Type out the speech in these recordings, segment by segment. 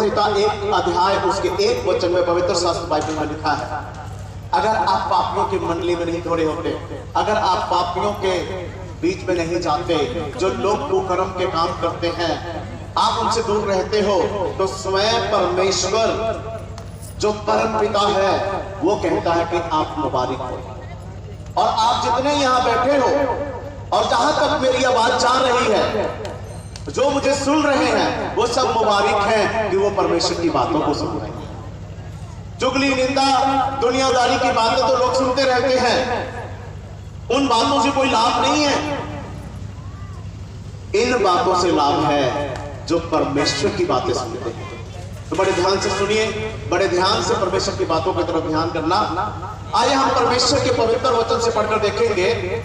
संहिता 1 अध्याय उसके 1 वचन में पवित्र शास्त्र बाइबल में लिखा है, अगर आप पापियों की मंडली में नहीं खड़े होते, अगर आप पापियों के बीच में नहीं जाते, जो लोग कुकर्म के काम करते हैं, आप उनसे दूर रहते हो, तो स्वयं परमेश्वर जो परम पिता है वो कहता है कि आप मुबारक हो। और आप जितने यहाँ बैठे हो और जहां तक मेरी आवाज जा रही है, जो मुझे सुन रहे हैं, वो सब मुबारक हैं कि वो परमेश्वर की बातों को सुन रहे हैं। चुगली, निंदा, दुनियादारी की बातें तो लोग सुनते रहते हैं, उन बातों से कोई लाभ नहीं है। इन बातों से लाभ है जो परमेश्वर की बातें सुनते हैं। तो बड़े ध्यान से सुनिए, बड़े ध्यान से परमेश्वर की बातों की तरफ ध्यान करना। आइए हम परमेश्वर के पवित्र वचन से पढ़कर देखेंगे।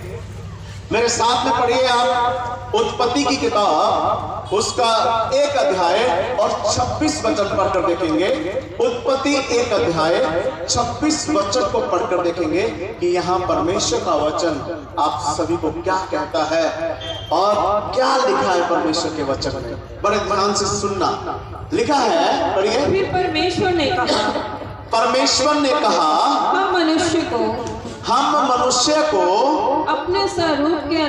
मेरे साथ में पढ़िए आप उत्पत्ति की किताब, उसका 1 अध्याय और 26 वचन पढ़कर देखेंगे। उत्पत्ति 1 अध्याय 26 वचन को पढ़कर देखेंगे कि यहाँ परमेश्वर का वचन आप सभी को क्या कहता है और क्या लिखा है परमेश्वर के वचन में। बड़े ध्यान से सुनना। लिखा है, पढ़िए। फिर परमेश्वर ने कहा, हम मनुष्य को अपने स्वरूप के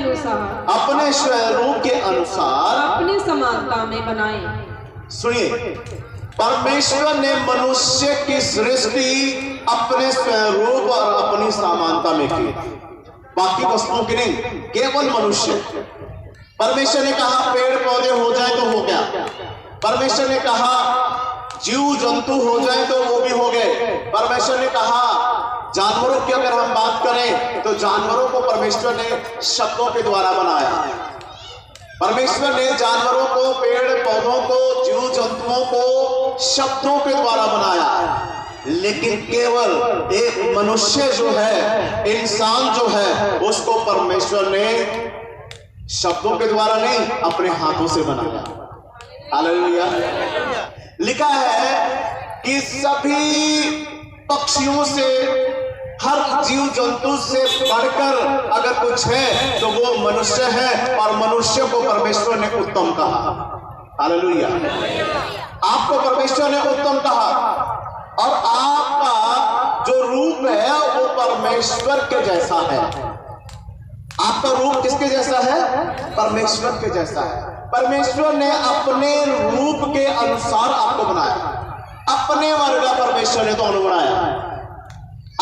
अनुसार अपनी समानता में बनाए। सुनिए, परमेश्वर ने मनुष्य की सृष्टि अपने स्वरूप और अपनी समानता में की, बाकी वस्तुओं की नहीं, केवल मनुष्य। परमेश्वर ने कहा पेड़ पौधे हो जाए तो हो गया, परमेश्वर ने कहा जीव जंतु हो जाए तो वो भी हो गए, परमेश्वर ने कहा जानवरों की अगर हम बात करें तो जानवरों को परमेश्वर ने शब्दों के द्वारा बनाया। परमेश्वर ने जानवरों को, पेड़ पौधों को, जीव जंतुओं को शब्दों के द्वारा बनाया। लेकिन केवल एक मनुष्य जो है, इंसान जो है, उसको परमेश्वर ने शब्दों के द्वारा नहीं, अपने हाथों से बनाया। हालेलुया। लिखा है कि सभी पक्षियों से, हर जीव जंतु से बढ़कर अगर कुछ है तो वो मनुष्य है, और मनुष्य को परमेश्वर ने उत्तम कहा। हालेलुया। आपको परमेश्वर ने उत्तम कहा, और आपका जो रूप है वो परमेश्वर के जैसा है। आपका रूप किसके जैसा है? परमेश्वर के जैसा है। परमेश्वर ने अपने रूप के अनुसार आपको बनाया। अपने वर्ग का परमेश्वर ने तो बनाया,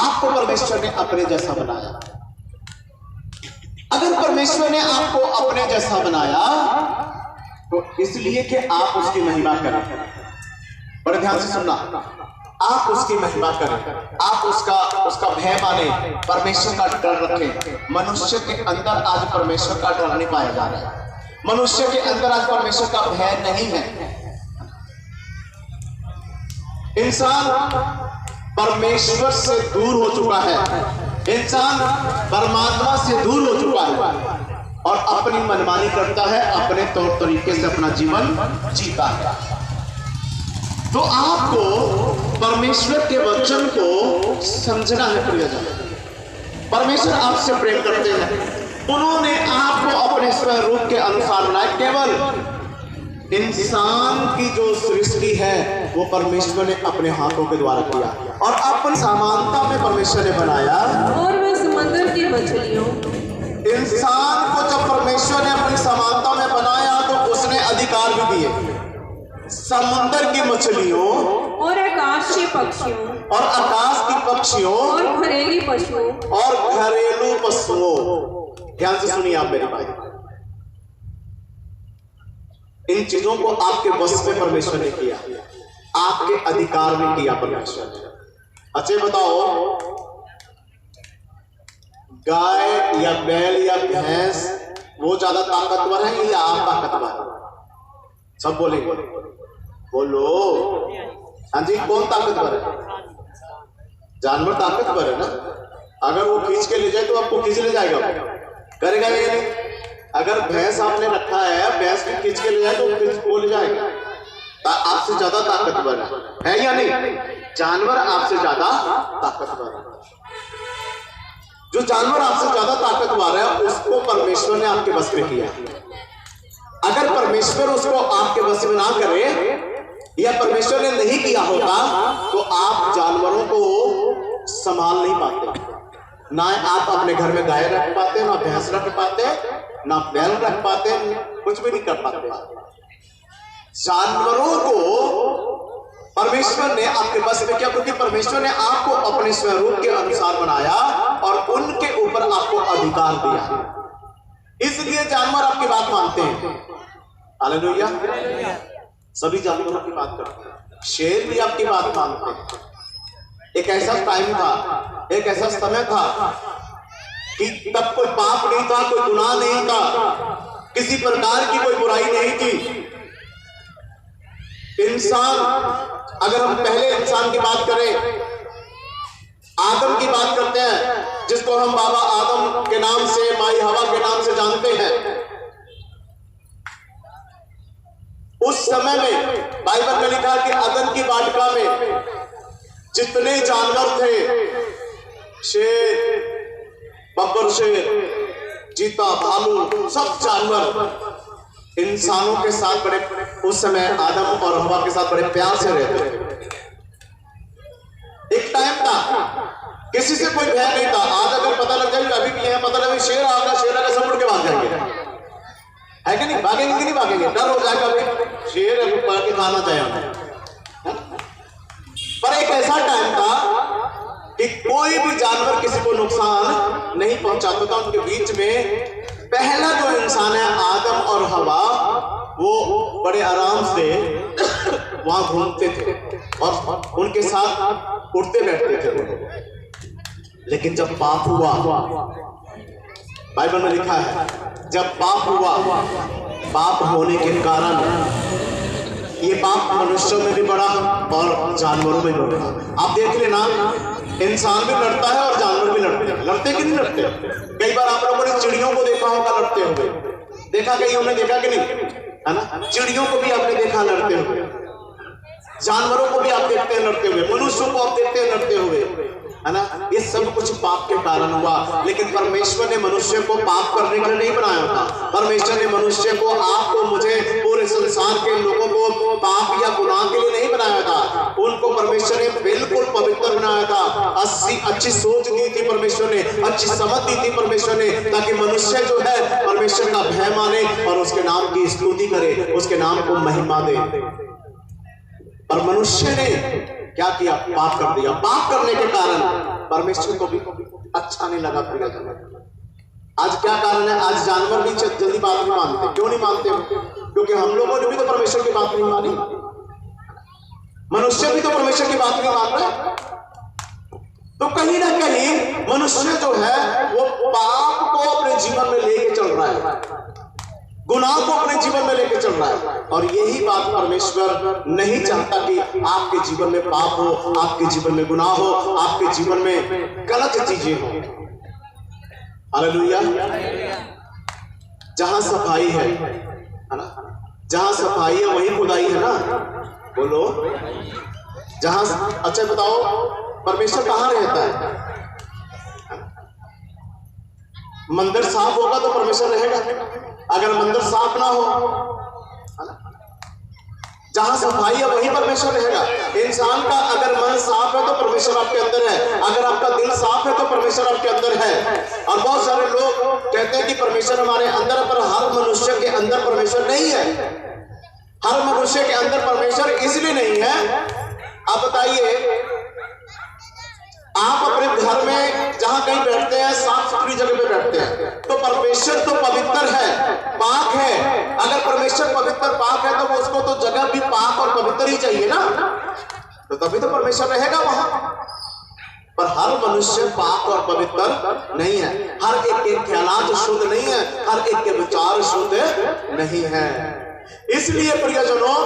आपको परमेश्वर ने अपने जैसा बनाया। अगर परमेश्वर ने आपको अपने जैसा बनाया तो इसलिए कि आप उसकी महिमा करें। बड़े ध्यान से सुनना, आप उसकी महिमा करें, आप उसका भय माने, परमेश्वर का डर रखें। मनुष्य के अंदर आज परमेश्वर का डर नहीं पाया जा रहा है, मनुष्य के अंदर आज परमेश्वर का भय नहीं है। इंसान परमेश्वर से दूर हो चुका है, इंसान परमात्मा से दूर हो चुका है और अपनी मनमानी करता है, अपने तौर तरीके से अपना जीवन जीता है। तो आपको परमेश्वर के वचन को समझना है प्रियजन। परमेश्वर आपसे प्रेम करते हैं, उन्होंने आपको अपने स्वरूप के अनुसार बनाया। केवल इंसान की जो सृष्टि है वो परमेश्वर ने अपने हाथों के द्वारा किया, और अपनी समानता में परमेश्वर ने बनाया। और वह समंदर की मछलियों, इंसान को जब परमेश्वर ने अपनी समानता में बनाया तो उसने अधिकार भी दिए समुद्र की मछलियों और आकाश के पक्षियों, और आकाश की पक्षियों, और घरेलू पशुओं, और घरेलू पशुओं। ध्यान से सुनिए आप मेरे भाई, इन चीजों को आपके वश में परमेश्वर ने किया, आपके अधिकार में किया परमेश्वर ने। अच्छा बताओ, गाय या बैल या भैंस वो ज्यादा ताकतवर है या आप ताकतवर? सब बोलेंगे, बोलो। हाँ जी, कौन ताकतवर है? जानवर ताकतवर है ना। अगर वो खींच के ले जाए तो आपको खींच ले जाएगा, करेगा या नहीं? अगर भैंस आपने रखा है, भैंस को खींच के ले जाए तो वो ले जाएगा। आपसे ज्यादा ताकतवर है या नहीं? जानवर आपसे ज्यादा ताकतवर है। जो जानवर आपसे ज्यादा ताकतवर है उसको परमेश्वर ने आपके वश में किया। अगर परमेश्वर उसको आपके वश में ना करे या परमेश्वर ने नहीं किया होता तो आप जानवरों को संभाल नहीं पाते। ना आप अपने घर में गाय रख पाते, ना भैंस रख पाते, ना बैल रख पाते, कुछ भी नहीं कर पाते। जानवरों को परमेश्वर ने आपके बस में किया, क्योंकि परमेश्वर ने आपको अपने स्वरूप के अनुसार बनाया और उनके ऊपर आपको अधिकार दिया। इसलिए जानवर आपकी बात मानते हैं। हालेलुया। सभी जानवरों की बात करते हैं, शेर भी आपकी बात मानते हैं। एक ऐसा टाइम था, एक ऐसा समय था कि तब कोई पाप नहीं था, कोई गुनाह नहीं था, किसी प्रकार की कोई बुराई नहीं थी। इंसान, अगर हम पहले इंसान की बात करें, आदम की बात करते हैं, जिसको हम बाबा आदम के नाम से, माई हवा के नाम से जानते हैं। उस समय में बाइबल में लिखा कि अदन की वाटिका में जितने जानवर थे, शेर, बब्बर शेर, चीता, भालू, सब जानवर इंसानों के साथ बड़े, उस समय आदम और हवा के साथ बड़े प्यार से रहते थे। एक टाइम था किसी से कोई भय नहीं था। आज अगर पता लग जाए, अभी भी है, पता लगे शेर आ गया, सब उड़ के भाग जाएंगे, है कि नहीं? भागेंगे कि नहीं भागेंगे? डर हो जाएगा, भाई शेर है, पकड़ के खाना चाहिए। पर एक ऐसा टाइम था कि कोई भी जानवर किसी को नुकसान नहीं पहुंचाता था। उनके बीच में पहला जो इंसान है, आदम और हवा, वो बड़े आराम से वहां घूमते थे और उनके साथ उठते बैठते थे। लेकिन जब पाप हुआ, बाइबल में लिखा है, जब पाप हुआ, पाप होने के कारण ये पाप मनुष्यों में भी बढ़ा और जानवरों में भी बढ़ा। आप देख लेना, इंसान भी लड़ता है और जानवर भी लड़ते हैं। लड़ते कि नहीं लड़ते? कई बार आप लोगों ने चिड़ियों को देखा होगा लड़ते हुए, देखा, कहीं हमने देखा कि नहीं, है ना? चिड़ियों को भी आपने देखा लड़ते हुए, जानवरों को भी आप देखते हैं लड़ते हुए, मनुष्यों को आप देखते हैं लड़ते हुए, है ना? ये सब कुछ पाप के कारण हुआ। लेकिन परमेश्वर ने मनुष्य को पाप करने के लिए नहीं बनाया था। परमेश्वर ने मनुष्य को, आपको, मुझे, पूरे संसार के लोगों को पाप या गुनाह के लिए नहीं बनाया था। उनको परमेश्वर ने बिल्कुल पवित्र बनाया था। अच्छी सोच दी थी परमेश्वर ने, अच्छी समझ दी थी परमेश्वर ने, ताकि मनुष्य जो है परमेश्वर का भय माने और उसके नाम की स्तुति करे, उसके नाम को महिमा दे। पर मनुष्य ने क्या किया? पाप कर दिया। पाप करने के कारण परमेश्वर को भी अच्छा नहीं लगा। आज क्या कारण है? आज जानवर भी जल्दी बात नहीं मानते। क्यों नहीं मानते? क्योंकि हम लोगों ने भी तो परमेश्वर की बात नहीं मानी। मनुष्य भी तो परमेश्वर की बात नहीं मान रहे। तो कहीं ना कहीं मनुष्य जो है वो पाप को अपने जीवन में लेके चल रहा है, गुनाह को अपने जीवन में लेके चल रहा है। और यही बात परमेश्वर नहीं चाहता कि आपके जीवन में पाप हो, आपके जीवन में गुनाह हो, आपके जीवन में गलत चीजें हो। हालेलुया। जहां सफाई है ना, जहां सफाई है वहीं खुदाई है ना। बोलो, जहां, अच्छा बताओ, परमेश्वर कहां रहता है? मंदिर साफ होगा तो परमेश्वर रहेगा। अगर मंदिर साफ ना हो, जहां सफाई है वहीं परमेश्वर रहेगा। इंसान का अगर मन साफ है तो परमेश्वर आपके अंदर है, अगर आपका दिल साफ है तो परमेश्वर आपके अंदर है। और बहुत सारे लोग कहते हैं कि परमेश्वर हमारे अंदर है, पर हर मनुष्य के अंदर परमेश्वर नहीं है। हर मनुष्य के अंदर परमेश्वर इसलिए नहीं है। आप बताइए, आप अपने घर में जहां कहीं बैठते हैं, साफ सुथरी जगह पे बैठते हैं, तो परमेश्वर तो पवित्र है, पाक है। अगर परमेश्वर पवित्र पाक है तो वो उसको तो जगह भी पाक और पवित्र ही चाहिए ना, तो तभी तो परमेश्वर रहेगा वहां। पर हर मनुष्य पाक और पवित्र नहीं है। हर एक के ख्यालात शुद्ध नहीं है, हर एक के विचार शुद्ध नहीं है। इसलिए प्रियजनों,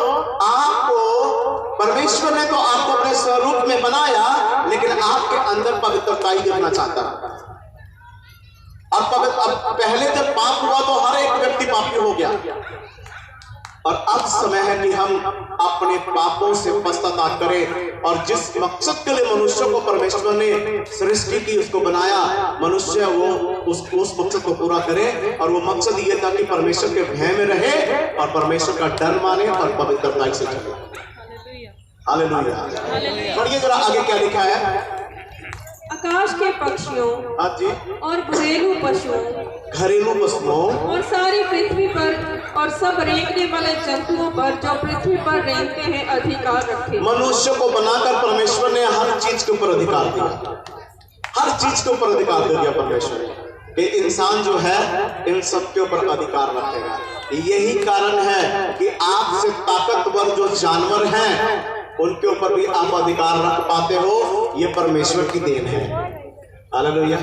आपको परमेश्वर ने तो आपको अपने स्वरूप में बनाया, लेकिन आपके अंदर पवित्रता ही देखना चाहता है। अब पहले जब पाप हुआ तो हर एक व्यक्ति पापी हो गया, और अब समय है कि हम अपने पापों से पश्चाताप करें और जिस मकसद के लिए मनुष्य को परमेश्वर ने सृष्टि की, उसको बनाया, मनुष्य वो उस मकसद को पूरा करे। और वो मकसद ये था कि परमेश्वर के भय में रहे और परमेश्वर का डर माने और पवित्रता से चले। हालेलुया। पढ़िए जरा आगे क्या लिखा है। आकाश के पक्षियों हाँ जी। और घरेलू पशुओं घरेलू पशुओं और सारी पृथ्वी पर और सब रेंगने वाले जंतुओं पर जो पृथ्वी पर रेंगते हैं अधिकार रखे। मनुष्य को बनाकर परमेश्वर ने हर चीज के ऊपर अधिकार दिया, हर चीज के ऊपर अधिकार दे दिया परमेश्वर ने। ये इंसान जो है इन सब के ऊपर अधिकार रखेगा। यही कारण है कि आपसे ताकतवर जो जानवर हैं उनके ऊपर भी आप अधिकार रख पाते हो। ये परमेश्वर की देन है। हालेलुया।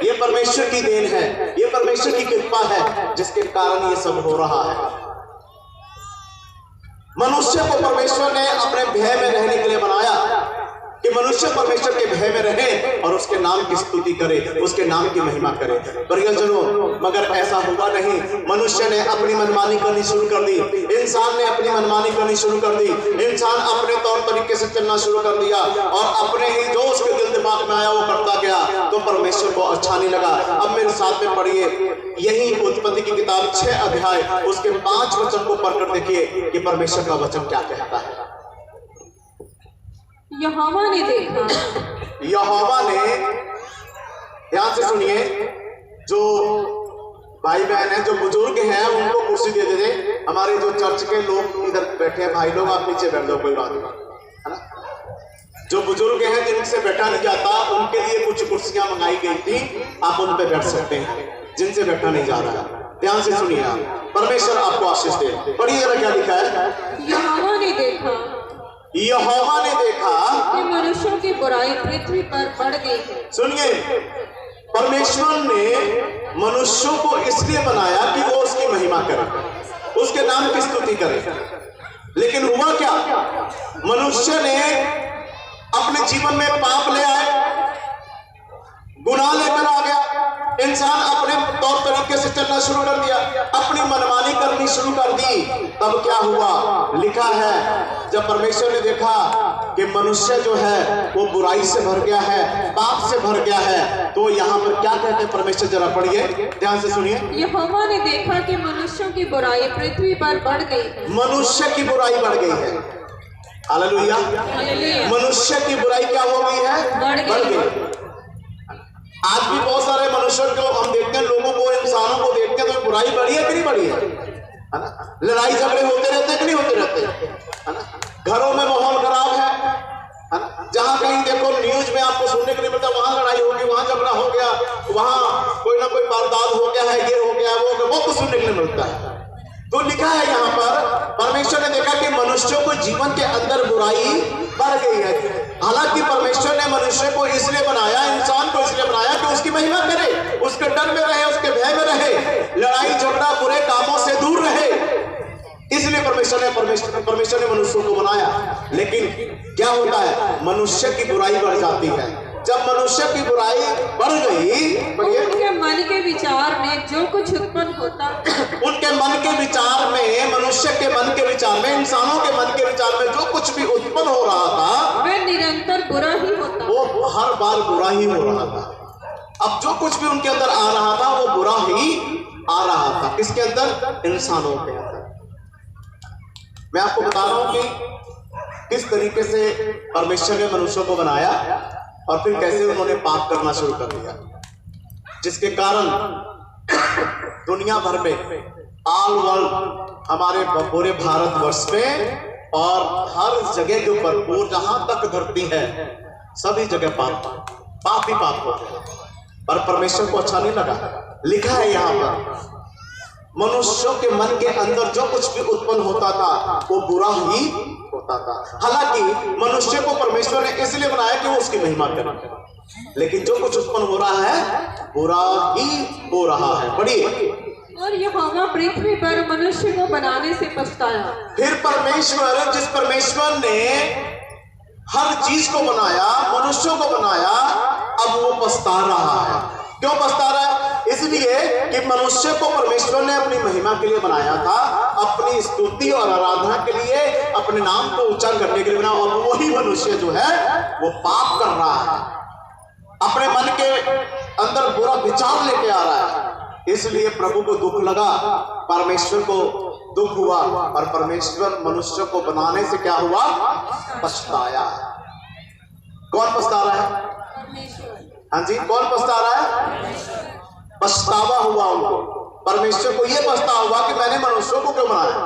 ये परमेश्वर की देन है, ये परमेश्वर की कृपा है जिसके कारण ये सब हो रहा है। मनुष्य को परमेश्वर ने अपने भय में रहने के लिए बनाया कि मनुष्य परमेश्वर के भय में रहे और उसके नाम की स्तुति करे, उसके नाम की महिमा करे। परिजनों, मगर ऐसा हुआ नहीं। मनुष्य ने अपनी मनमानी करनी शुरू कर दी, इंसान ने अपनी मनमानी करनी शुरू कर दी। इंसान अपने तौर तरीके से चलना शुरू कर दिया और अपने ही जो उसके दिल दिमाग में आया वो करता गया, तो परमेश्वर को अच्छा नहीं लगा। अब मेरे साथ में पढ़िए, यही उत्पत्ति की किताब 6 अध्याय उसके 5 वचन को पढ़कर देखिए कि परमेश्वर का वचन क्या कहता है। यहोवा ने देखा, यहोवा ने, ध्यान से सुनिए, जो भाई बहन है, जो बुजुर्ग हैं उनको कुर्सी दे दीजिए। हमारे जो चर्च के लोग इधर बैठे हैं, भाई लोग आप नीचे बैठ जाओ, कोई बात नहीं, है ना। जो बुजुर्ग हैं जिनसे बैठा नहीं जाता उनके लिए कुछ कुर्सियां मंगाई गई थी, आप उन पे बैठ सकते हैं जिनसे बैठा नहीं जा रहा। ध्यान से सुनिए, परमेश्वर आपको आशीष दे। पढ़िए जरा क्या लिखा है। यहोवा ने देखा, यहोवा ने देखा कि मनुष्यों की बुराई पृथ्वी पर बढ़ गई। सुनिए, परमेश्वर ने मनुष्यों को इसलिए बनाया कि वो उसकी महिमा करे, उसके नाम की स्तुति करे। लेकिन हुआ क्या, मनुष्य ने अपने जीवन में पाप ले आए, गुनाह लेकर आ गया। इंसान अपने तौर तरीके से चलना शुरू कर दिया, अपनी मनमानी करनी शुरू कर दी। तब क्या हुआ, लिखा है जब परमेश्वर ने देखा कि मनुष्य जो है वो बुराई से भर गया है, पाप से भर गया है, तो यहाँ पर क्या कहते हैं परमेश्वर, जरा पढ़िए, ध्यान से सुनिए। यहोवा ने देखा कि मनुष्यों की बुराई पृथ्वी पर बढ़ गई। मनुष्य की बुराई बढ़ गई है। हालेलुया। मनुष्य की बुराई क्या हो गई है, बढ़ गई। आज भी बहुत सारे मनुष्य को हम देखते हैं, लोगों को, इंसानों को देखते हैं, तो बुराई बढ़ी है कि नहीं बढ़ी है ना। लड़ाई झगड़े होते रहते हैं कि नहीं होते रहते, है ना। घरों में माहौल खराब है ना। जहां कहीं देखो न्यूज में आपको सुनने को नहीं मिलता, वहां लड़ाई होगी, वहां झगड़ा हो गया, वहां कोई ना कोई वारदात हो गया है, ये हो गया, वो हो गया, बहुत कुछ सुनने को नहीं मिलता है। तो लिखा है यहाँ पर, परमेश्वर ने देखा कि मनुष्यों को जीवन के अंदर बुराई बढ़ गई है। हालांकि परमेश्वर ने मनुष्य को इसलिए बनाया, इंसान को इसलिए बनाया कि उसकी महिमा करे, उसके डर में रहे, उसके भय में रहे, लड़ाई झगड़ा बुरे कामों से दूर रहे। इसलिए परमेश्वर ने मनुष्य को बनाया। लेकिन क्या होता है, मनुष्य की बुराई बढ़ जाती है। जब मनुष्य की बुराई बढ़ गई, उनके मन के विचार में जो कुछ उत्पन्न होता, उनके मन के विचार में, मनुष्य के मन के विचार में, इंसानों के मन के विचार में जो कुछ भी उत्पन्न हो रहा था वह निरंतर बुरा ही होता, वो हर बार बुरा ही हो रहा था। अब जो कुछ भी उनके अंदर आ रहा था वो बुरा ही आ रहा था। किसके अंदर, इंसानों के अंदर। मैं आपको बता रहा हूं कि किस तरीके से परमेश्वर ने मनुष्य को बनाया और फिर कैसे उन्होंने पाप करना शुरू कर दिया, जिसके कारण दुनिया भर में, ऑल वर्ल्ड, हमारे पूरे भारतवर्ष में और हर जगह के ऊपर, जहां तक धरती है, सभी जगह पाप ही पाप होते हैं। पर परमेश्वर को अच्छा नहीं लगा। लिखा है यहाँ पर, मनुष्यों के मन के अंदर जो कुछ भी उत्पन्न होता था वो बुरा ही होता था। हालांकि मनुष्य को परमेश्वर ने इसलिए बनाया कि वो उसकी महिमा करे, लेकिन जो कुछ उत्पन्न हो रहा है बुरा ही हो रहा है। पढ़िए, और यहोवा पृथ्वी पर मनुष्य को बनाने से पछताया। फिर परमेश्वर, जिस परमेश्वर ने हर चीज को बनाया, मनुष्यों को बनाया, अब वो पछता रहा है। क्यों पछता रहा है? इसलिए कि मनुष्य को परमेश्वर ने अपनी महिमा के लिए बनाया था, अपनी स्तुति और आराधना के लिए, अपने नाम को ऊंचा करने के लिए बनाया, और वही मनुष्य जो है वो पाप कर रहा है, अपने मन के अंदर बुरा विचार लेके आ रहा है। इसलिए प्रभु को दुख लगा, परमेश्वर को दुख हुआ और परमेश्वर मनुष्य को बनाने से क्या हुआ, पछताया। कौन पछता रहा है? हाँ जी, कौन पछता रहा है? पछतावा हुआ उनको। परमेश्वर को यह पछतावा हुआ कि मैंने मनुष्यों को क्यों बनाया।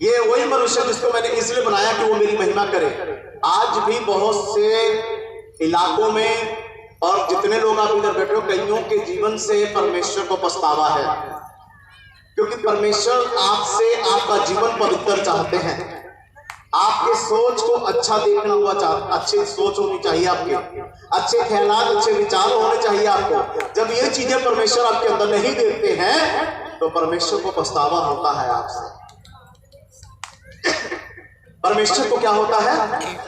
ये वही मनुष्य जिसको मैंने इसलिए बनाया कि वो मेरी महिमा करे। आज भी बहुत से इलाकों में और जितने लोग आप इधर बैठे हो, कईयों के जीवन से परमेश्वर को पछतावा है, क्योंकि परमेश्वर आपसे आपका जीवन पवित्र चाहते हैं। आपके सोच को अच्छा देखना हुआ चाहते, अच्छी सोच होनी चाहिए आपके, अच्छे ख्यालात, अच्छे विचार होने चाहिए आपको। जब ये चीजें परमेश्वर आपके अंदर नहीं देखते हैं तो परमेश्वर को पछतावा होता है आपसे। परमेश्वर को क्या होता है?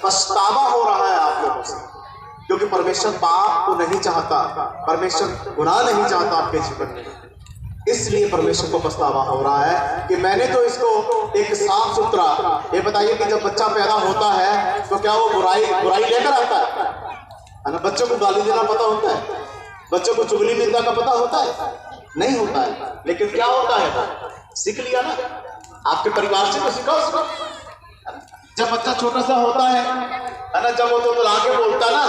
पछतावा हो रहा है आप लोगों से, क्योंकि परमेश्वर पाप को नहीं चाहता, परमेश्वर गुनाह नहीं चाहता आपके जीवन में। इसलिए परमेश्वर को पछतावा हो रहा है कि मैंने तो इसको एक साफ सुथरा, ये बताइए कि जब बच्चा पैदा होता है तो क्या वो बुराई लेकर आता है ना? बच्चों को गाली देना पता होता है? बच्चों को चुगली निंदा का पता होता है? नहीं होता है। लेकिन क्या होता है, सीख लिया ना, आपके परिवार से तो सीखा उसको। जब बच्चा छोटा सा होता है ना, जब वो तो लाके बोलता ना,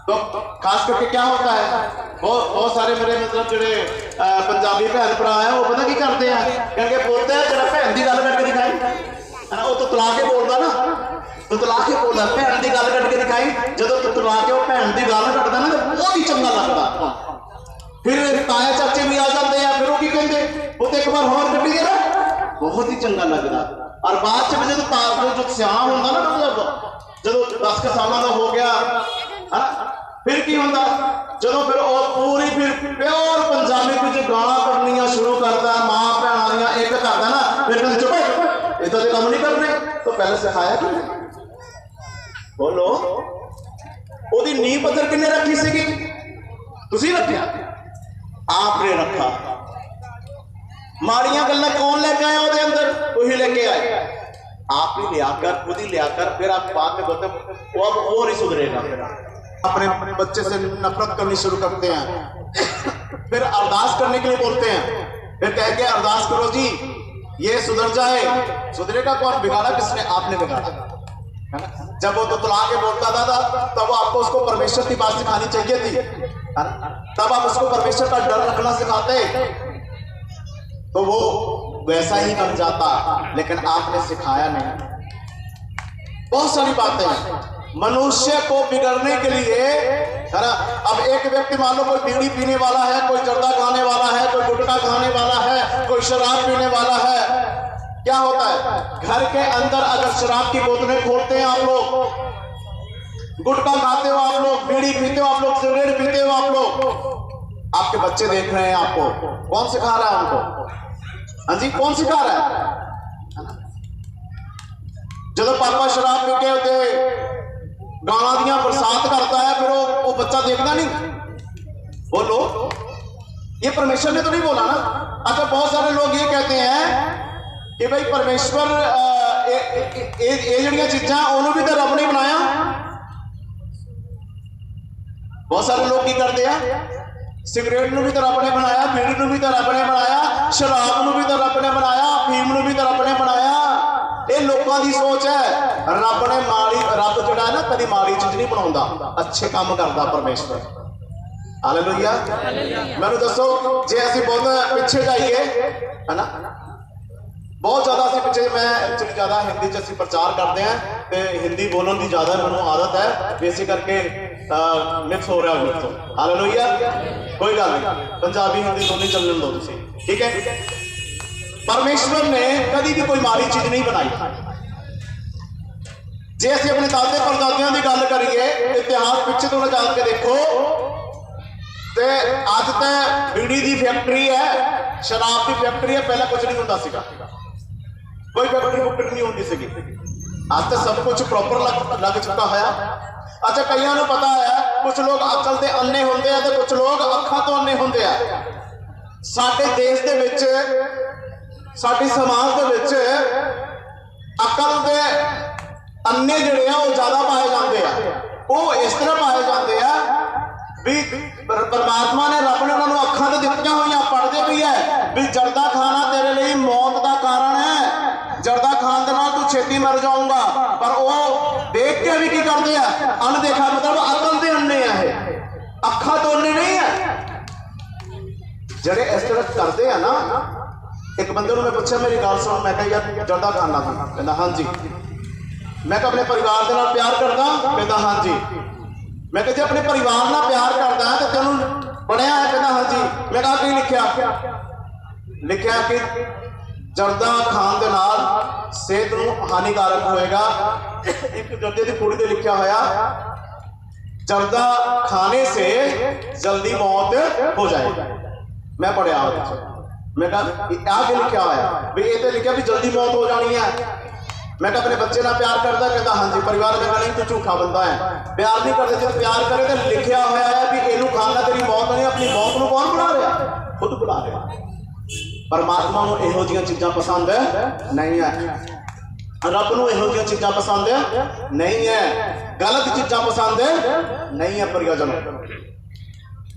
तो खास करके क्या होता है, बहुत सारे मेरे मतलब जोड़े पंजाबी भैन भरा है, वो पता की करते हैं, करके बोलते हैं जरा भैन की गल करके दिखाई है ना। वो तो तला के बोलता ना, तो तला के बोलता भैन की गल करके दिखाई। जो तो तला के वो भैन की गल कटता ना तो बहुत ही चंगा लगता। फिर ताया चाचे भी आ जाते हैं, फिर वो की कहते वो तो एक बार होर कटी है ना, बहुत ही चंगा लगता। और बाद में जो सियाह होता ना, मतलब जो 10 साल का हो गया है, फिर की होता, जो फिर पूरी फिर प्योर पंजाबी में गाला करनिया शुरू करता है, मां भैन दियां एक करता ना, फिर कहते चुप इतना तो काम नहीं करने। तो पहले सिखाया कि बोलो, ओदी नींव पत्थर किन्ने रखी सी? तुसीं रखिया, आपने रखा। माड़ियां गल्लां कौन लेके आया ਉਹਦੇ अंदर? वही लेके आए। आप ही ले आकर, खुद ही ले आकर, फिर आप बाद में बोलते वो अब वो नहीं सुधरेगा। अपने बच्चे से नफरत करनी शुरू करते हैं, फिर अरदास करने के लिए बोलते हैं, फिर कह के अरदास करो जी ये सुधर जाए। सुधरेगा कौन? बिगाड़ा किसने? आपने बिगाड़ा। जब वो तो तला के बोलता था तब वो आपको उसको परमेश्वर की बात सिखानी चाहिए थी, तब आप उसको परमेश्वर का डर रखना सिखाते तो वो वैसा ही बन जाता, लेकिन आपने सिखाया नहीं। बहुत सारी बातें हैं मनुष्य को बिगड़ने के लिए, है ना। अब एक व्यक्ति मान लो कोई बीड़ी पीने वाला है, कोई जर्दा खाने वाला है, कोई गुटखा खाने वाला है, कोई शराब पीने वाला है, क्या होता है? घर के अंदर अगर शराब की बोतलें खोलते हैं आप लोग, गुटखा खाते हो आप लोग, बीड़ी पीते हो आप लोग, सिगरेट पीते हो आप लोग, आपके बच्चे देख रहे हैं आपको, कौन सिखा रहा है उनको? हाँ जी, कौन सिखा रहा है? जब पापा शराब पी के होते गाना दिया बरसात करता है, फिर वो बच्चा देखता नहीं। बोलो, ये परमेश्वर ने तो नहीं बोला ना। अच्छा, बहुत सारे लोग ये कहते हैं कि भाई परमेश्वर ये जड़ियां चीजा उन्होंने भी तो रब ने बनाया। बहुत सारे लोग की करते हैं, सिगरेट भी तो रब ने बनाया, बीड़ी भी तो रब ने बनाया, शराब भी तो रब ने बनाया, अफीम भी तो रब ने बनाया। ये लोगों की सोच है। रब ने माड़ी, रब जो है ना कभी माड़ी चीज नहीं बनाता, अच्छे काम करता परमेश्वर। हालेलुया। मैंने दसो जे असं बहुत पिछे जाइए, है ना, बहुत ज्यादा असं पिछे, मैं एक्चुअली ज्यादा हिंदी च प्रचार करते हैं तो हिंदी बोलने की ज्यादा मैं आदत है, इस करके मिक्स हो रहा है मेरे तो। हालेलुया। कोई गल नहीं, पंजाबी हिंदी दोनों चलने दो तुम, ठीक है। परमेश्वर ने कभी भी कोई माड़ी चीज नहीं बनाई। जे असं अपने दादे परदादियों की गल करिए, इतिहास पिछे थोड़ा जान के देखो, तो अज तो बीड़ी की फैक्ट्री है, शराब की फैक्ट्री है, पहले कुछ नहीं होता सीगा, कोई फैक्ट्री फुक्ट्री नहीं होती सी। अज तो सब कुछ प्रॉपर लग चुका है। अच्छा, कई को पता है, कुछ लोग अकल के अन्ने होंगे हैं, तो कुछ लोग अखां तो अन्ने होंगे हैं। साडे देश दे विच, साडे समाज दे विच अकल के अन्ने जिहड़े आ वो ज्यादा पाए जाते हैं। वो इस तरह पाए जाते हैं भी परमात्मा ने रब ने उन्होंने अखां तो दित्तियां होईयां, पढ़दे भी है, भी जर्दा खाना तेरे लिए मौत का कारण है, जर्दा खान दे नाल तू छेती मर जाऊंगा। पर वो देख के भी की करते हैं, अनदेखा, मतलब अकल दे अन्ने है, अखा तो अन्ने नहीं है। जड़े इस तरह करते हैं ना, एक बंदे को मैं पूछा मेरी गल सुन, मैं कहा यार जर्दा खाना था, कहता हाँ जी। मैं अपने परिवार के नाल प्यार करदा, कहता हाँ जी। मैं कहा जे अपने परिवार नाल प्यार करदा है तो तेनू पढ़िया है, कहता हाँ जी। मैं कहा की लिखिया कि जर्दा खान दे नाल सेहत नूं हानिकारक होएगा। एक जर्दे की कुड़ी ते लिखा होया जर्दा खाने से जल्दी मौत हो जाएगी। मैं पढ़िया, मैं कहा आगे लिखा होया भी ये तो लिखा भी जल्दी मौत हो जानी है। मैं अपने बच्चे ना प्यार करता, कहता हाँ जी। परिवार में नहीं तो झूठा बंदा है, प्यार नहीं करते। जब प्यार करे तो लिखा होया है भी इनू खाना तेरी मौत नहीं, अपनी मौत को कौन बुला रहा, खुद बुला रहा। परमात्मा को इहो जिहियां चीज़ां पसंद नहीं है, रब नूं इहो जिहियां चीज़ां पसंद नहीं है, गलत चीज़ां पसंद नहीं है प्रियजन।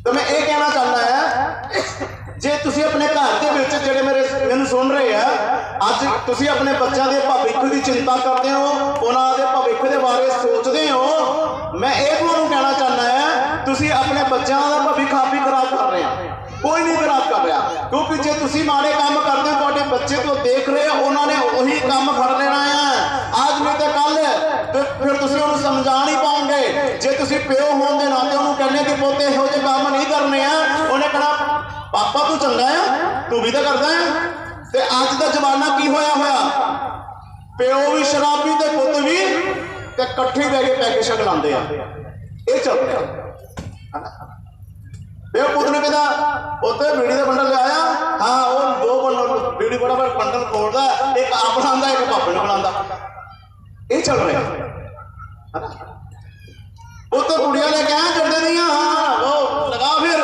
तो मैं ये कहना चाहना है जे तुसी अपने घर के विच जिहड़े मैनूं सुन रहे हैं, अज तुसी अपने बच्चों के भविख की चिंता करते हो, उन्होंने भविख के बारे सोचते हो। मैं ये तुहानूं कहना चाहना है तुसी अपने बच्चों का भविख आप ही खराब कर रहे हैं, कोई नहीं खराब कर रहा। क्योंकि जे तुसी माड़े काम करते हो, तुहाडे बच्चे तो देख रहे हो, उन्होंने वही काम फड़ लेना है आज नहीं तो कल, तो फिर तुसी उन्हें समझा नहीं पाओगे। जे तुसी प्यो होने के नाते उन्होंने कहने कि पोते इहो जिहे काम नहीं करने हैं, उन्हें कहना पापा तू चंगा है, तू भी तो करता है। ते अज का जमाना की होया होया, प्यो भी शराबी ते पुत भी ते कट्ठे बह के पैके छकलाते हैं। ये चल रहा, प्यो पुत ने कहता उत्ते बीड़ी का बंडल लिया, हाँ वो दो बंडल बीड़ी बड़ा बड़ा बंडल खोलता, एक आप बनाता एक पापे ने बनाता। ये चल रहा है। उत्ते कुड़िया ने कहा जर्दे दियां, हाँ वो लगा फिर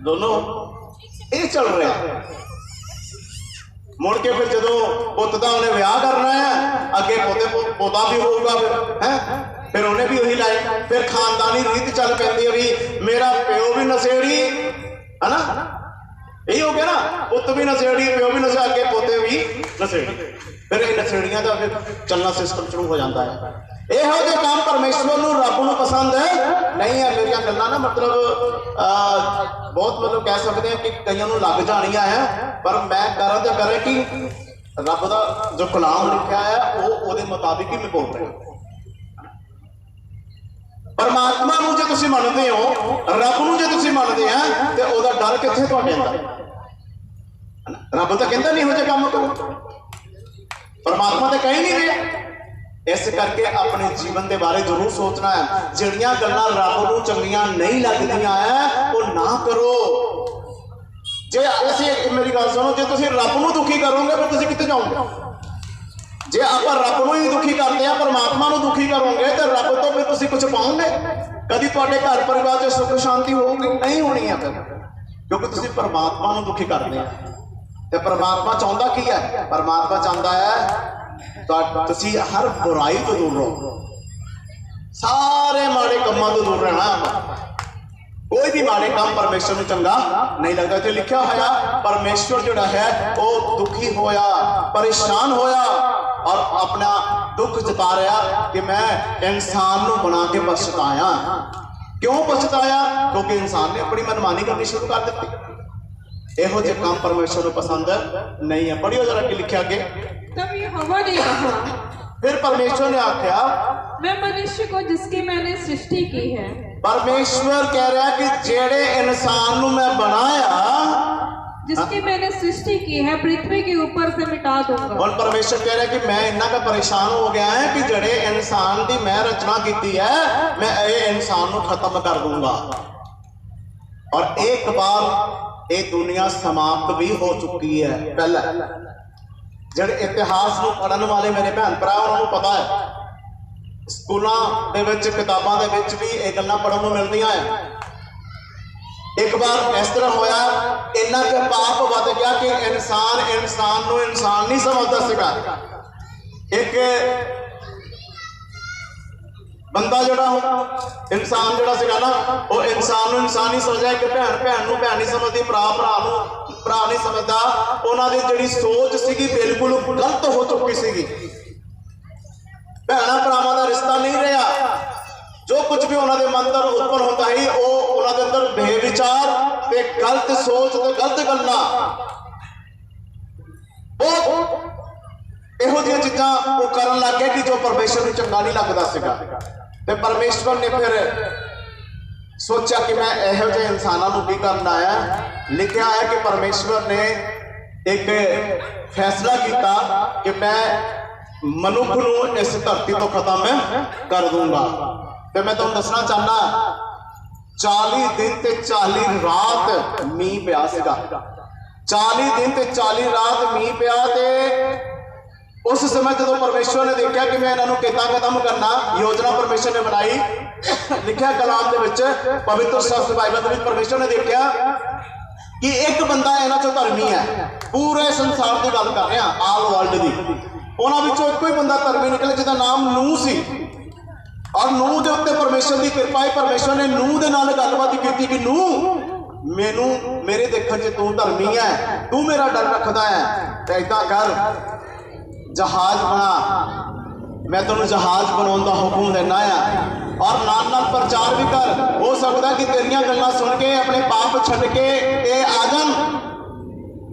दोनों, ये चल रहा है। मुड़ के फिर जो पुत का उन्हें विआह करना है, अगे पोते पोता भी होगा, फिर उन्हें भी वही लाई, फिर खानदानी रीत चल पैंदी है भी मेरा प्यो भी नशेड़ी है ना, यही हो गया ना, पुत भी नशेड़ी, प्यो भी नशे, अगे पोते भी नशेड़ी, फिर ये नशेड़ियां का फिर चलना सिस्टम शुरू हो जाता है। यहो जो काम परमेश्वर नूं रब नूं पसंद नहीं है। मेरिया गल्लां ना मतलब बहुत मतलब कह सकते हैं कि कईयों नूं लग जानियां है, पर मैं करा तो करे कि रब का जो कलाम लिखा है वो उहदे मुताबिक ही मैं बोल रहा। परमात्मा नूं जे तुसीं मनदे हो, रब नूं जे तुसीं मनदे हैं ते ओहदा डर कित्थे तुहाडे अंदर? रब तो कहंदा नहीं इहो जिहे काम करो, परमात्मा तो कह नहीं रहा। इस करके अपने जीवन के बारे जरूर सोचना है, जिहड़ियां गल्लां रब नूं चंगियां नहीं लगदियां है वो ना करो। जे असीं मेरी गल सुनो, जे तुसीं रब नूं दुखी करोगे फिर तुसीं कित्थे जाओगे? जे आपां रब नूं ही दुखी करते हैं, परमात्मा नूं दुखी करोगे तो रब तो फिर तुसीं कुछ पाओगे? कभी तुहाडे घर परिवार च सुख शांति होगी नहीं होनी है, क्योंकि तुसीं परमात्मा नूं दुखी करते हैं। तो परमात्मा चाहुंदा की है? परमात्मा चाहता है तुसी हर बुराई तो दूर रहो, सारे माड़े कामों तो दूर रहना। कोई भी माड़े काम परमेश्वर को चंगा नहीं लगता। इत्थे लिखा होया परमेश्वर जिहड़ा है वो दुखी होया, परेशान होया और अपना दुख जता रहा कि मैं इंसान को बना के पछताया। क्यों पछताया? क्योंकि इंसान ने अपनी मनमानी करनी शुरू कर दी। इहो जिहे काम परमेश्वर को पसंद नहीं है। पढ़ियो जरा कि लिखा के तब यहोवा ने कहा, फिर परमेश्वर ने आख्या मैं मनुष्य को जिसकी मैंने सृष्टि की है। परमेश्वर कह रहा है कि जेड़े इंसान को मैं बनाया, जिसकी मैंने सृष्टि की है, पृथ्वी के ऊपर से मिटा दूंगा। और परमेश्वर कह रहा है कि मैं इन्ना का परेशान हो गया है कि जेड़े इंसान की मैं रचना की है, मैं ये इंसान को खत्म कर दूंगा। और एक बार ये दुनिया समाप्त भी हो चुकी है। पहले जेड़े इतिहास को पढ़ने वाले मेरे भैन भरा उन्होंने पता है, स्कूलों के किताबों के भी ये गल्लां पढ़न को मिलदियां है। एक बार इस तरह होया, इन्ना के पाप वध गया कि इंसान को इंसान नहीं समझता सीगा। एक बंदा जोड़ा इंसान जोड़ा सीगा ना, वो इंसान को इंसान नहीं समझा। एक भैन भैन को भैन नहीं समझती, भरा भरा भरा नहीं समझदा, उन्होंने जिहड़ी सोच सीगी बिल्कुल गलत हो चुकी सीगी। भैणां भरावां दा रिश्ता नहीं रहा, जो कुछ भी उन्होंने मन अंदर उत्पन्न होता ही वो उन्होंने अंदर बेविचार ते गलत सोच ते गलत गल्लां बहुत इहो जिहियां चीज़ां वो करन लग गए कि जो परमेश्वर नूं चंगा नहीं लगदा सीगा। ते परमेश्वर ने फिर सोचा कि मैं इहो जिहे इंसानां नूं की करना आया। लिखा है कि परमेश्वर ने एक फैसला किया कि मैं मनुख नूं इस धरती तो खत्म कर दूंगा। तो मैं तुहानूं दसना चाहना 40 दिन ते 40 रात मींह पिया सीगा। 40 दिन ते 40 रात मींह पिया ते उस समय जो परमेश्वर ने देखा कि मैं इन्हों कितना खत्म करना, योजना परमेश्वर ने बनाई। लिखा कलाम के विच पवित्र शास्त्र बाइबल के परमेश्वर ने देखा कि एक बंदा इन्हों चो धर्मी है। पूरे संसार की गल कर रहे हैं, आल वर्ल्ड की। उन्होंने विचों एक ही बंदा धर्मी निकले जिसका नाम नूह सी। और नूह के उत्ते परमेश्वर की कृपा है। परमेश्वर ने नूह के नाल गलबात की कि नूह मैनू मेरे देखने च तू धर्मी है, तू मेरा डर रखता है, तो इदा कर जहाज बना, मैं तेन जहाज बनाने का हुक्म देना है। और नाल नाल प्रचार भी कर, हो सकता है कि तेरिया गल्लां सुन के अपने पाप छड्ड के ये आ जान।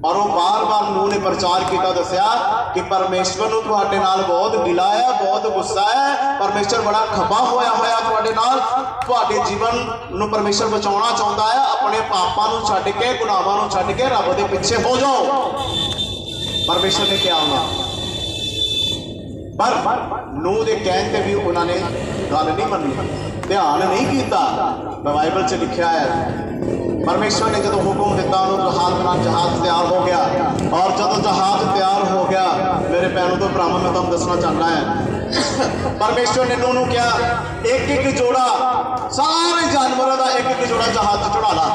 और वो बार बार नूह ने प्रचार किया, दसिया कि परमेश्वर नूं तुहाडे नाल बहुत गिला है, बहुत गुस्सा है। परमेश्वर बड़ा खपा होया तुहाडे नाल, तुहाडे जीवन नूं परमेश्वर बचाउणा चाहुंदा है। अपने पापां नूं छड्ड के, गुनाहां नूं छड्ड के रब दे पिछे हो जाओ। परमेश्वर ने क्या होना, पर नूह के कहने पर भी उन्होंने गल नहीं मनी, ध्यान नहीं किया। बाइबल च लिखा है परमेश्वर ने जो हुक्म दिता जहाज बना, जहाज तैयार हो गया। और जब जहाज तैयार हो गया, मेरे भैनों तो भरावां मैं तुहानूं दसना चाहना है, परमेश्वर ने नूह नूं कहा एक एक जोड़ा सारे जानवरों का एक एक जोड़ा जहाज चढ़ा ला।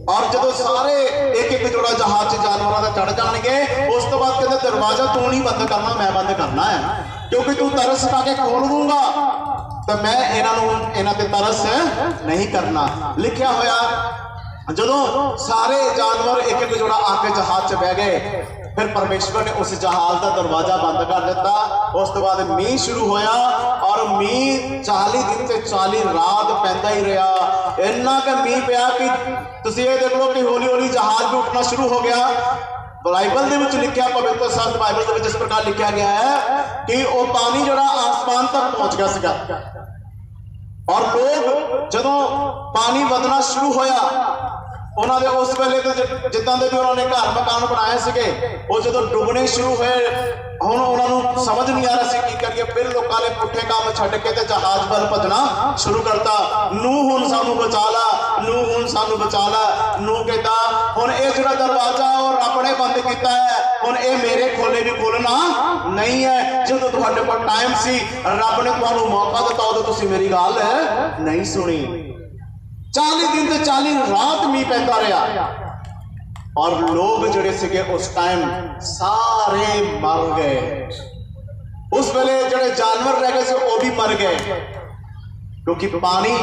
और जो सारे एक एक जोड़ा जहाज जानवरों का चढ़ जाएंगे, उस तो बाद कहते दरवाजा तू नहीं बंद करना, मैं बंद करना है, क्योंकि तू तरस खा के खोल दूंगा तो मैं इन्हां ते तरस नहीं करना। लिखा होया जो सारे जानवर एक एक जोड़ा आके जहाज च बह गए, फिर परमेश्वर ने उस जहाज का दरवाजा बंद कर दिता। उस तो बाद मींह शुरू होया और मींह 40 दिन से 40 रात पैंदा ही रहा। इन्ना का मींह पिया कि तुसीं ये देख लो कि हौली हौली जहाज भी उठना शुरू हो गया। बाइबल के विच लिखा, पवित्र शास्त्र बाइबल के विच इस प्रकार लिखा गया है कि वो पानी जोड़ा आसमान तक पहुंच गया सीगा। और लोग जदों पानी वधना शुरू होया, उन्होंने उस वेले तो जिदा के भी उन्होंने घर मकान बनाए थे, वो जो डुबने शुरू हुए, हुण उन्होंने समझ नहीं आ रहा सी की करिए। फिर लोगों ने पुठे काम छड्ड के ते जहाज वाल भजना शुरू करता। नूह हुण सानू बचा ला, नूह हुण सानू बचा ला। नूह कहता हुण ये जिहड़ा दरवाजा और रब ने बंद किया है, हुण ये मेरे खोले भी खोलना नहीं है। जो तुहाडे कोल टाइम सी, रब ने तुहानू मौका दिता, उदों तुसीं मेरी गल नहीं सुनी। 40 दिन से 40 रात मींह पैंदा रहा। और लोग जिहड़े सीगे उस टाइम सारे मर गए। उस वेले जिहड़े जानवर रह गए थे वो भी मर गए, क्योंकि पानी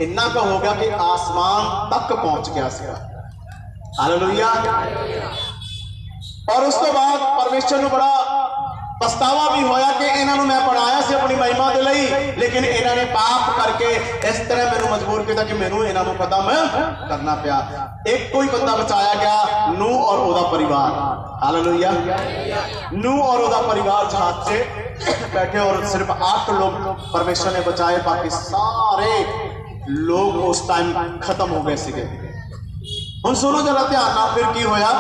इन्ना का हो गया कि आसमान तक पहुंच गया सीगा। हालेलुया। और उस तो बाद परमेश्वर नूं बड़ा पछतावा भी होया कि इन्होंने मैं बनाया से अपनी महिमा के लिए, लेकिन इन्होंने पाप करके इस तरह मैनू मजबूर किया कि मैनू इन्हों खत्म करना पिया। एक कोई बंदा बचाया गया, नूह और ओदा परिवार। हालेलुया। नूह और ओदा परिवार जहाज से बैठे और सिर्फ 8 लोग परमेश्वर ने बचाए, बाकी सारे लोग उस टाइम खत्म हो गए सीगे। हुण सुनो जरा ध्यान नाल, फिर की होया।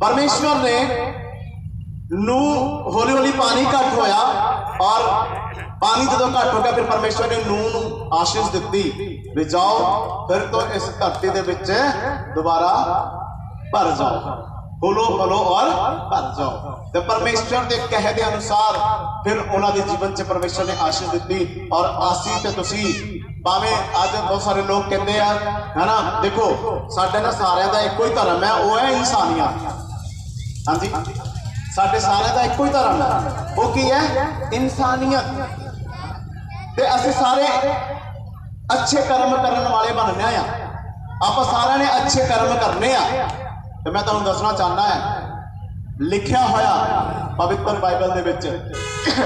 परमेश्वर ने नूह हौली हौली पानी घट होया, और पानी जो घट हो गया, फिर परमेश्वर ने नूह नूं आशीष दी भी जाओ फिर तो इस धरती के विच दोबारा भर जाओ, फुलो फलो और भर जाओ। तो परमेश्वर के कहे के अनुसार फिर उन्होंने जीवन से परमेश्वर ने आशीष दी। और आसी तो तुसी भावें अज बहुत सारे लोग कहते हैं, है ना, देखो साडे ना सारिਆਂ ਦਾ ਇੱਕੋ ही धर्म है, वो है इंसानियत। हाँ जी, साडे सारिਆਂ ਦਾ ਇੱਕੋ ही धर्म है, वो की है इंसानियत। ते असीं सारे अच्छे कर्म करने वाले बनने आ, ਆਪਾਂ ਸਾਰਿਆਂ ਨੇ ਅੱਛੇ ਕਰਮ ਕਰਨੇ ਆ। ਤੇ ਮੈਂ ਤੁਹਾਨੂੰ ਦੱਸਣਾ ਚਾਹਨਾ ਹੈ, ਲਿਖਿਆ ਹੋਇਆ ਪਵਿੱਤਰ ਬਾਈਬਲ ਦੇ ਵਿੱਚ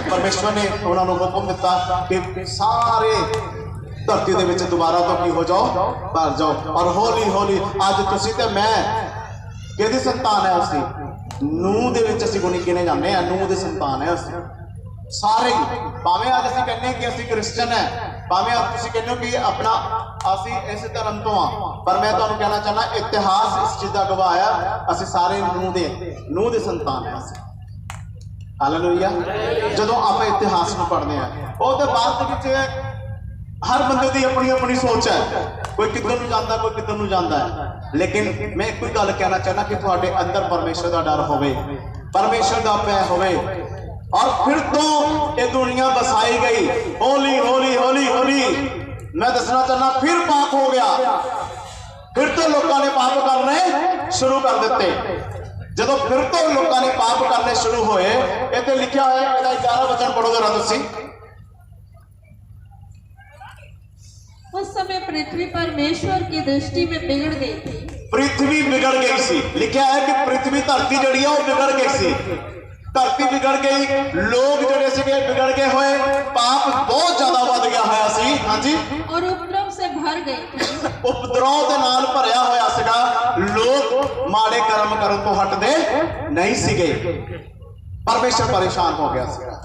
ਪਰਮੇਸ਼ਵਰ ਨੇ ਉਹਨਾਂ ਨੂੰ ਹੁਕਮ ਦਿੱਤਾ ਕਿ ਸਾਰੇ ਧਰਤੀ ਦੇ ਵਿੱਚ ਦੁਬਾਰਾ ਤੋਂ ਕੀ ਹੋ ਜਾਓ, ਭਰ ਜਾਓ। ਔਰ ਹੌਲੀ ਹੌਲੀ ਅੱਜ ਤੁਸੀਂ ਤੇ ਮੈਂ ਕਿਹਦੀ ਸੰਤਾਨ ਹੈ? ਅਸੀਂ ਨੂਹ ਦੇ ਵਿੱਚ ਅਸੀਂ ਗਿਣੇ ਜਾਂਦੇ ਆ, ਨੂਹ ਦੇ ਸੰਤਾਨ ਹੈ ਅਸੀਂ ਸਾਰੇ ਹੀ। ਭਾਵੇਂ ਅੱਜ ਅਸੀਂ ਕਹਿੰਦੇ ਕਿ ਅਸੀਂ ਕ੍ਰਿਸਚਨ ਹੈ, ਭਾਵੇਂ ਅੱਜ ਤੁਸੀਂ ਕਹਿੰਦੇ ਹੋ ਕਿ ਆਪਣਾ ਅਸੀਂ ਇਸ ਧਰਮ ਤੋਂ ਆ, ਪਰ ਮੈਂ ਤੁਹਾਨੂੰ ਕਹਿਣਾ ਚਾਹੁੰਦਾ ਇਤਿਹਾਸ ਇਸ ਚੀਜ਼ ਦਾ ਗਵਾਹ ਹੈ, ਅਸੀਂ ਸਾਰੇ ਨੂਹ ਦੇ ਸੰਤਾਨ ਹੈ ਅਸੀਂ। ਹਾਲੇਲੂਇਆ। ਜਦੋਂ ਆਪਾਂ ਇਤਿਹਾਸ ਨੂੰ ਪੜ੍ਹਦੇ ਆ, ਉਹਦੇ ਬਾਅਦ ਦੇ ਵਿੱਚ हर बंदे की अपनी अपनी सोच है, कोई किधर नूं जांदा, कोई किधर नूं जांदा है। लेकिन मैं एक गल कहना चाहना कि तुहाडे अंदर परमेश्वर का डर होवे, परमेश्वर का भय होवे, और फिर तो ये दुनिया बसाई गई। हौली हौली हौली हौली मैं दसना चाहना फिर पाप हो गया, फिर तो लोगों ने पाप करने शुरू कर दिते। जदों फिर तो लोगों ने पाप करने शुरू होए, इत्थे लिखा है 11 वचन पढ़ो जरा तुसीं। उस समय पृथ्वी परमेश्वर की दृष्टि में बिगड़ गई थी। पृथ्वी बिगड़ गई सी। लिखा है कि पृथ्वी धरती जड़ी है वो बिगड़ गई सी, धरती बिगड़ गई, लोग जड़े सीगे बिगड़ गए होए, पाप बहुत ज्यादा बढ़ गया होया सी। हाँ जी। और उपद्रव से भर गई थी। उपद्रव दे नाल भरिया होया सीगा, लोग माड़े कर्म करन तो हटदे नहीं सीगे। परमेश्वर परेशान हो गया सीगा।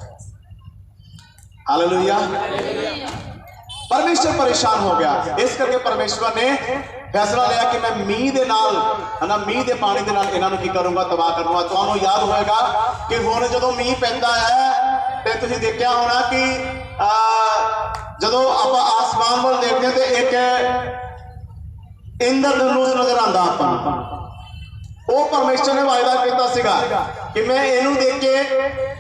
हालेलुया। परमेश्वर परेशान हो गया, इस करके परमेश्वर ने फैसला लिया कि मैं मींह दे नाल है ना, मींह दे पानी दे नाल इन्हां नूं की करूंगा, तबाह करूंगा। तुहानूं याद होएगा कि हुण जदों मींह पैंदा है ते तुसीं देखिया होना कि जदों आपां आसमान वल देखदे ते एक इंद्रधनुष नजर आंदा आपां नूं। वो परमेश्वर ने वायदा किया सीगा कि मैं इनू देख के,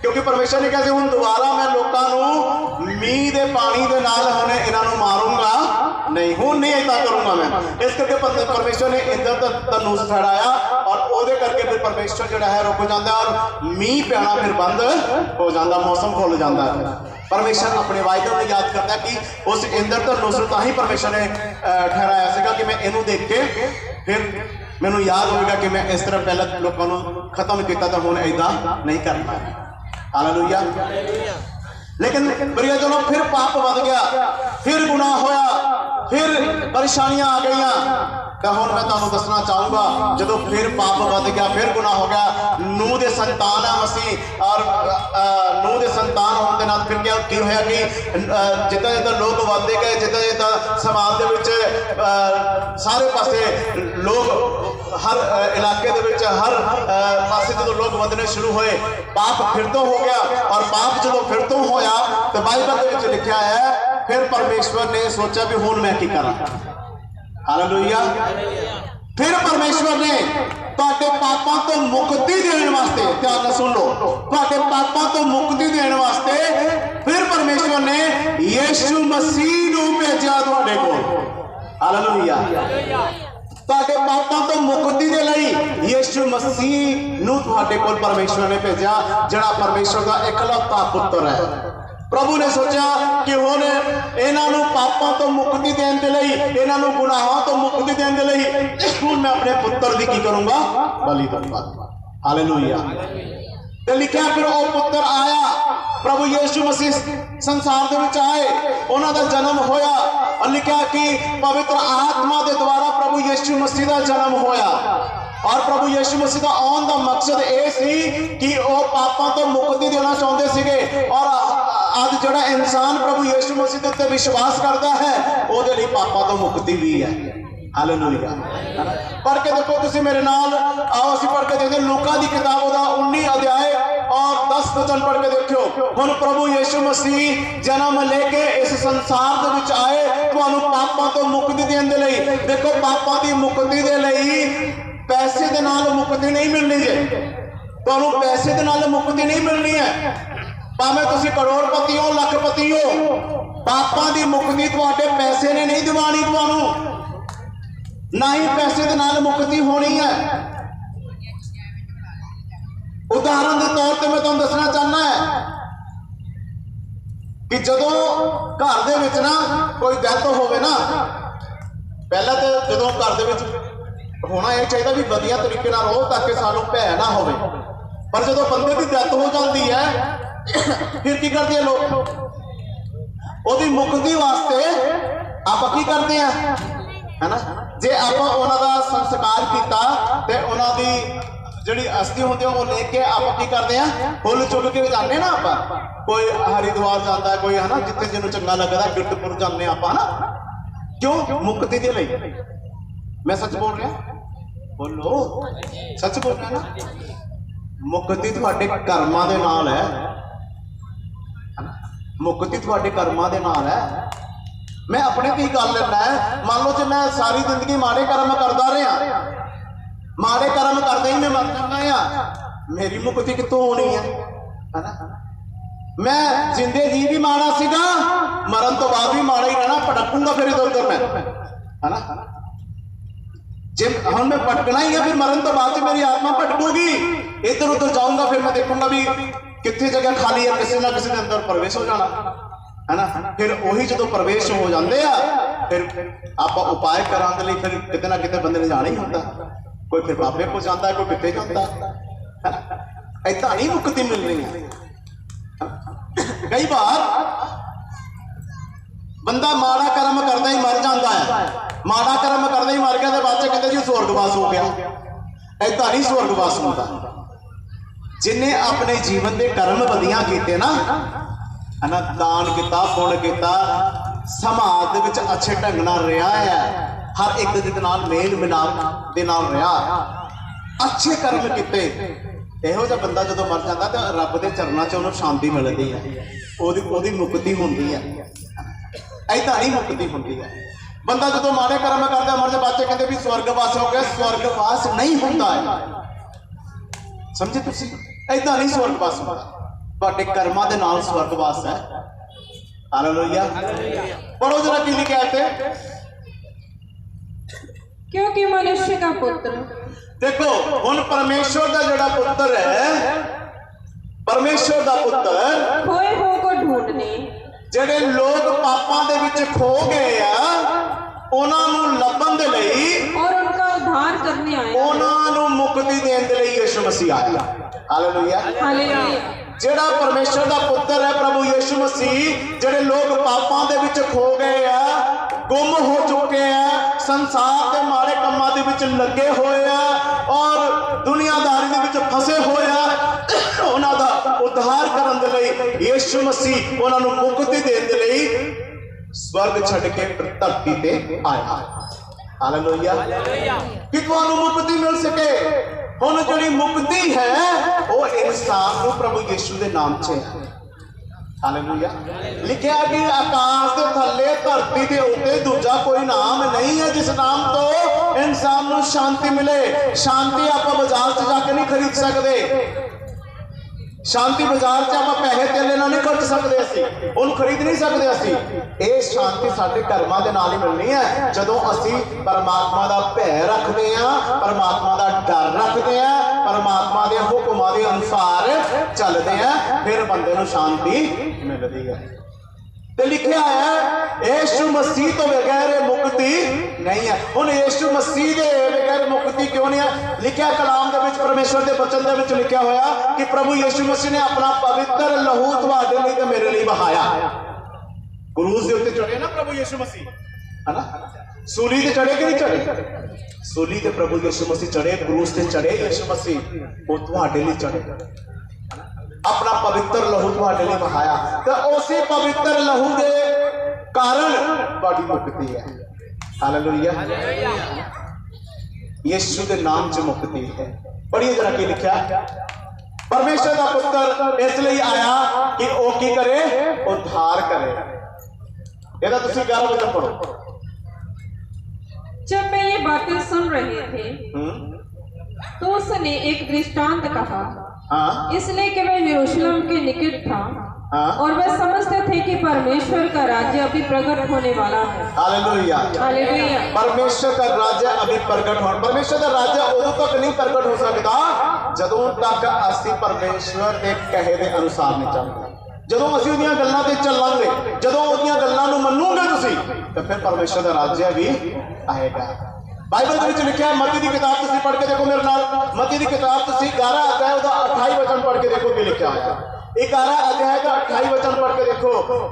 क्योंकि परमेश्वर ने कहा सी हुण दोबारा मैं लोकां नूं मींह दे पानी दे नाल हुण इन्हां नूं मारूंगा नहीं, हुण नहीं ऐसा करूंगा मैं। इस करके परमेश्वर ने इंद्रधनुष फहराया और ओदे करके फिर परमेश्वर जिहड़ा है रुक जांदा और मींह पैना फिर बंद हो जांदा, मौसम खुल जांदा है। परमेश्वर अपने वायदे को याद करता है कि उस इंद्रधनुष तां ही परमेश्वर ने ठहराया सीगा कि मैं इनू देख के फिर मैनू याद होगा कि मैं इस तरह पहले लोगों को खत्म किया तो हुण ऐदा नहीं करना। हालेलुया। लेकिन प्रिय जनों फिर पाप बढ़ गया, फिर गुनाह होया, फिर परेशानियां आ गई। तो हुण मैं तुहानूं दसना चाहूँगा जदों फिर पाप बढ़ गया, फिर गुनाह हो गया, नूह दे संतान है मसीह, और नूह दे संतान होने के नाल फिर क्या की होया कि जिद्दां जिद्दां लोग बढ़ते गए, जिद्दां जिद्दां समाज दे विच सारे पासे लोग, हर इलाके दे विच हर पासे जदों लोग बढ़ने शुरू होए, पाप फिर तो हो गया। और पाप जदों फिर तो होया तो बाइबल दे विच लिखा है फिर परमेश्वर ने सोचा भी हुण मैं की करा। हालेलुया। फिर परमेश्वर ने तुहाडे पापां तो मुक्ति देने वास्ते, ध्यान नाल सुन लो, तुहाडे पापां तो मुक्ति देने वास्ते फिर परमेश्वर ने यीशु मसीह नूं भेजिया तुहाडे कोल। हालेलुया। तुहाडे पापां तो मुक्ति दे लई यीशु मसीह नूं तुहाडे कोल परमेश्वर ने भेजिया, जिहड़ा परमेश्वर दा इकलौता पुत्र है। प्रभु ने सोचा कि हुण इन्हां नूं पापां तो मुक्ति देण दे लई, इन्हां नूं गुनाहां तो मुक्ति देण दे लई हुण मैं अपने पुत्र दी की करूंगा, बलि दूंगा। हालेलुया। ते लिखिया फिर वो पुत्र आया, प्रभु यीशु मसीह संसार दे विच आए, उन्हां दा जन्म होया, और लिखिया कि पवित्र आत्मा दे द्वारा प्रभु यीशु मसीह दा जन्म होया। और प्रभु यीशु मसीह का आउण दा मकसद ये सी कि वो पापां तो मुक्ति देना चाहते सीगे, और आज जिहड़ा इंसान प्रभु यीशु मसीह दे उत्ते विश्वास करता है ओहदे लई पापां तो मुक्ति भी है। हालेलुया। पढ़ के देखो तुसीं मेरे नाल, आओ असीं पढ़ के देखदे लूका दी किताब दा 19 अध्याय और 10 वचन पढ़ के देखियो। हुण प्रभु यीशु मसीह जन्म लेके इस संसार दे विच आए तुहानूं पापां तो मुक्ति देण दे लई। देखो पापां दी मुक्ति दे लई पैसे दे नाल मुक्ति नहीं मिलनी जे, तुहानूं पैसे दे नाल मुक्ति नहीं मिलनी है, भावें तुसीं करोड़पति हो, लखपति हो, पापां दी मुक्ति तुहाडे पैसे ने नहीं दिवानी, तुहानूं ना ही पैसे दे नाल मुक्ति होनी है। उदाहरण के तौर पर मैं तुहानूं दसना चाहना है कि जदों घर दे विच ना कोई डेथ होवे ना, ਪਹਿਲਾਂ ਤਾਂ ਜਦੋਂ ਘਰ ਦੇ ਵਿੱਚ ਹੋਣਾ ਇਹ ਚਾਹੀਦਾ ਵੀ ਵਧੀਆ ਤਰੀਕੇ ਨਾਲ ਰਹੋ ਤਾਂ ਕਿ ਸਾਨੂੰ ਭੈ ਨਾ ਹੋਵੇ, ਪਰ ਜਦੋਂ ਬੰਦੇ ਦੀ ਡੈਥ ਹੋ ਜਾਂਦੀ ਹੈ ਫਿਰ ਕੀ ਕਰਦੇ ਆ ਲੋਕ? ਉਹਦੀ ਮੁਕਤੀ ਵਾਸਤੇ ਆਪਾਂ ਕੀ ਕਰਦੇ ਆ, ਹੈਨਾ? ਜੇ ਆਪਾਂ ਉਹਨਾਂ ਦਾ ਸੰਸਕਾਰ ਕੀਤਾ ਤੇ ਉਹਨਾਂ ਦੀ ਜਿਹੜੀ ਅਸਥੀ ਹੁੰਦੀ ਉਹ ਲੈ ਕੇ ਆਪਾਂ ਕੀ ਕਰਦੇ ਆ, ਫੁੱਲ ਚੁੱਕ ਕੇ ਜਾਂਦੇ ਨਾ ਆਪਾਂ। ਕੋਈ ਹਰਿਦੁਆਰ ਜਾਂਦਾ, ਕੋਈ ਹੈ ਨਾ, ਜਿੱਥੇ ਜਿਹਨੂੰ ਚੰਗਾ ਲੱਗਦਾ, ਕੀਰਤਪੁਰ ਜਾਂਦੇ ਆਪਾਂ ਨਾ। क्यों? मुक्ति के लिए। मैं सच बोल रहा, बोलो सच बोल रहा ना। मुक्ति तुहाडे कर्मां दे नाल है, मुक्ति तुहाडे कर्मां दे नाल है। मैं अपने ते ही गल लेना है, मान लो जे मैं सारी जिंदगी माड़े कर्म करदा रहा, माड़े कर्म करदे ही मैं मर जाना है, मेरी मुक्ति कित्थों होनी है ना? मैं जिंदे जी भी माड़ा सीगा, मरण तो बाद भी माड़ा ही रहना, भटकूंगा फिर इधर उधर मैं, है ना? जिम हम मैं भटकना ही है, फिर मरण तो बाद मेरी आत्मा भटकूगी, इधर उधर जाऊंगा, फिर मैं देखूंगा भी कितनी जगह खाली है, किसी ना किसी के अंदर प्रवेश हो जाना, है ना? फिर वही जो प्रवेश हो जाते हैं, फिर आप उपाय कराने लिए फिर कितने ना कितने बंदे ने जाना ही होता, कोई फिर बाबे को जाता है, कोई कितने जाता है, ऐसा नहीं मुक्ति मिल रही है। कई बार बंदा माड़ा कर्म करता ही मर जाता है, माड़ा कर्म करता ही मर गया तो बाद कहते जी स्वर्गवास हो गया। ऐसा नहीं स्वर्गवास होता। जिन्हें अपने जीवन के कर्म वधिया किए ना, है ना, दान किया, पुण्य किया, समाज दे विच अच्छे ढंग नाल रहा है, हर एक दे नाल मेल मिलाप दे नाल रहा, अच्छे कर्म किए, ਇਹੋ ਜਿਹਾ ਬੰਦਾ ਜਦੋਂ ਮਰ ਜਾਂਦਾ ਤਾਂ ਰੱਬ ਦੇ ਚਰਨਾਂ 'ਚ ਉਹਨੂੰ ਸ਼ਾਂਤੀ ਮਿਲਦੀ ਹੈ, ਉਹਦੀ ਮੁਕਤੀ ਹੁੰਦੀ ਹੈ। ਐਦਾਂ ਨਹੀਂ ਮੁਕਤੀ ਹੁੰਦੀ ਹੈ। ਬੰਦਾ ਜਦੋਂ ਮਾੜੇ ਕਰਮ ਕਰਦਾ ਮਰ ਜਾ, ਬੱਚੇ ਕਹਿੰਦੇ ਵੀ ਸਵਰਗਵਾਸ ਹੋ ਗਿਆ, ਸਵਰਗਵਾਸ ਨਹੀਂ ਹੁੰਦਾ ਹੈ, ਸਮਝੇ ਤੁਸੀਂ? ਐਦਾਂ ਨਹੀਂ ਸਵਰਗਵਾਸ ਹੁੰਦਾ, ਤੁਹਾਡੇ ਕਰਮਾਂ ਦੇ ਨਾਲ ਸਵਰਗਵਾਸ ਹੈ। ਹਾਲੇਲੂਇਆ। ਪੜੋ ਜਰਾ ਕੀ ਲਿਖਿਆ ਹੈ। क्योंकि मनुष्य का पुत्र, देखो हुण परमेश्वर का जोड़ा पुत्र है, परमेश्वर का पुत्र खोए हो को ढूंढने, जेडे लोग पापां दे विच खो गए आ उन्हां नूं लभण दे लई और उनका उद्धार करने आया, उन्हां नूं मुक्ति देण दे लई यीशु मसीह आया। हालेलुया। हालेलुया। जेड़ा परमेश्वर का पुत्र है प्रभु यीशु मसीह, जेडे लोग पापां दे विच खो गए आ, गुम हो चुके हैं, संसार के माड़े कामां दे विच लगे होए आ और दुनियादारी दे विच फसे होए आ, उन्हां दा उद्धार करन दे लई यीशु मसीह उन्हां नूं मुक्ति देण दे लई स्वर्ग छड़ के धरती ते आया। हालेलुया। कि तुहानूं मुक्ति मिल सके। हुण जिहड़ी मुक्ति है वो इंसान नूं प्रभु यीशु दे नाम च है। हालेलुया। लिखिया कि आकाश के थले धरती के उत्ते दूजा कोई नाम नहीं है जिस नाम तो इंसान को शांति मिले। शांति आप बाजार से जाके नहीं खरीद सकते, शांति बाजार से आप पैसे तेले ना नहीं खर्च सकते, असी उन खरीद नहीं सकते। असी ये शांति साडे कर्मां दे नाल ही मिलनी है जदों असी परमात्मा दा भय रखते हैं, परमात्मा दा डर रखते हैं, परमात्मा के हुक्मां दे अनुसार चलते हैं, फिर बंदे नूं शांति मिलती है। तो लिखा है यीशु मसीह तो बगैर मुक्ति नहीं है। हुण यीशु मसीह के बगैर मुक्ति क्यों नहीं है? लिखा कलाम दे विच, परमेश्वर के वचन दे विच लिखा होया कि प्रभु यीशु मसीह ने अपना पवित्र लहू तुहाडे लई ते मेरे लिए बहाया। क्रूस दे उत्ते चढ़े ना प्रभु यीशु मसीह, है ना? सूली ते चढ़े कि नहीं चढ़े? सूली ते प्रभु यीशु मसीह चढ़े, क्रूस ते चढ़े यीशु मसीह, वो तुहाडे लई चढ़े, अपना पवित्र लहू तुहाडे लई बहाया। तो उसी पवित्र लहू के कारण तुहाडी मुक्ति है। हालेलुया। यीशु के नाम से मुक्ति है। पढ़िए जरा की लिखा, परमेश्वर का पुत्र इसलिए आया कि वो की करे, उद्धार करे। ये तुसी 11 वचन पढ़ो। जब मैं ये बातें सुन रहे थे तो उसने एक दृष्टांत कहा, इसलिए कि वह यरूशलेम के निकट था और वह समझते थे कि परमेश्वर का राज्य अभी प्रकट होने वाला है। हालेलुया। हालेलुया। परमेश्वर का राज्य अभी प्रकट हो, परमेश्वर का राज्य उदों तक नहीं प्रकट हो सकता जदों तक असीं परमेश्वर के कहे दे अनुसार नहीं चलते। ਜਦੋਂ ਅਸੀਂ ਉਹਦੀਆਂ ਗੱਲਾਂ ਤੇ ਚੱਲਾਂਗੇ, ਜਦੋਂ ਉਹਦੀਆਂ ਗੱਲਾਂ ਨੂੰ ਮੰਨੂਗੇ ਤੁਸੀਂ, ਤਾਂ ਫਿਰ ਪਰਮੇਸ਼ਰ ਦਾ ਰਾਜ ਵੀ ਆਏਗਾ। ਬਾਈਬਲ ਦੇ ਵਿੱਚ ਲਿਖਿਆ, ਮਤੀ ਦੀ ਕਿਤਾਬ ਤੁਸੀਂ ਪੜ੍ਹ ਕੇ ਦੇਖੋ ਮੇਰੇ ਨਾਲ, ਮਤੀ ਦੀ ਕਿਤਾਬ ਤੁਸੀਂ 11 ਅਧਿਆਇ ਉਹਦਾ 28 ਵਚਨ ਪੜ੍ਹ ਕੇ ਦੇਖੋ ਕੀ ਲਿਖਿਆ ਹੋਇਆ। 11 ਅਧਿਆਇ ਦਾ 28 ਵਚਨ ਪੜ੍ਹ ਕੇ ਦੇਖੋ,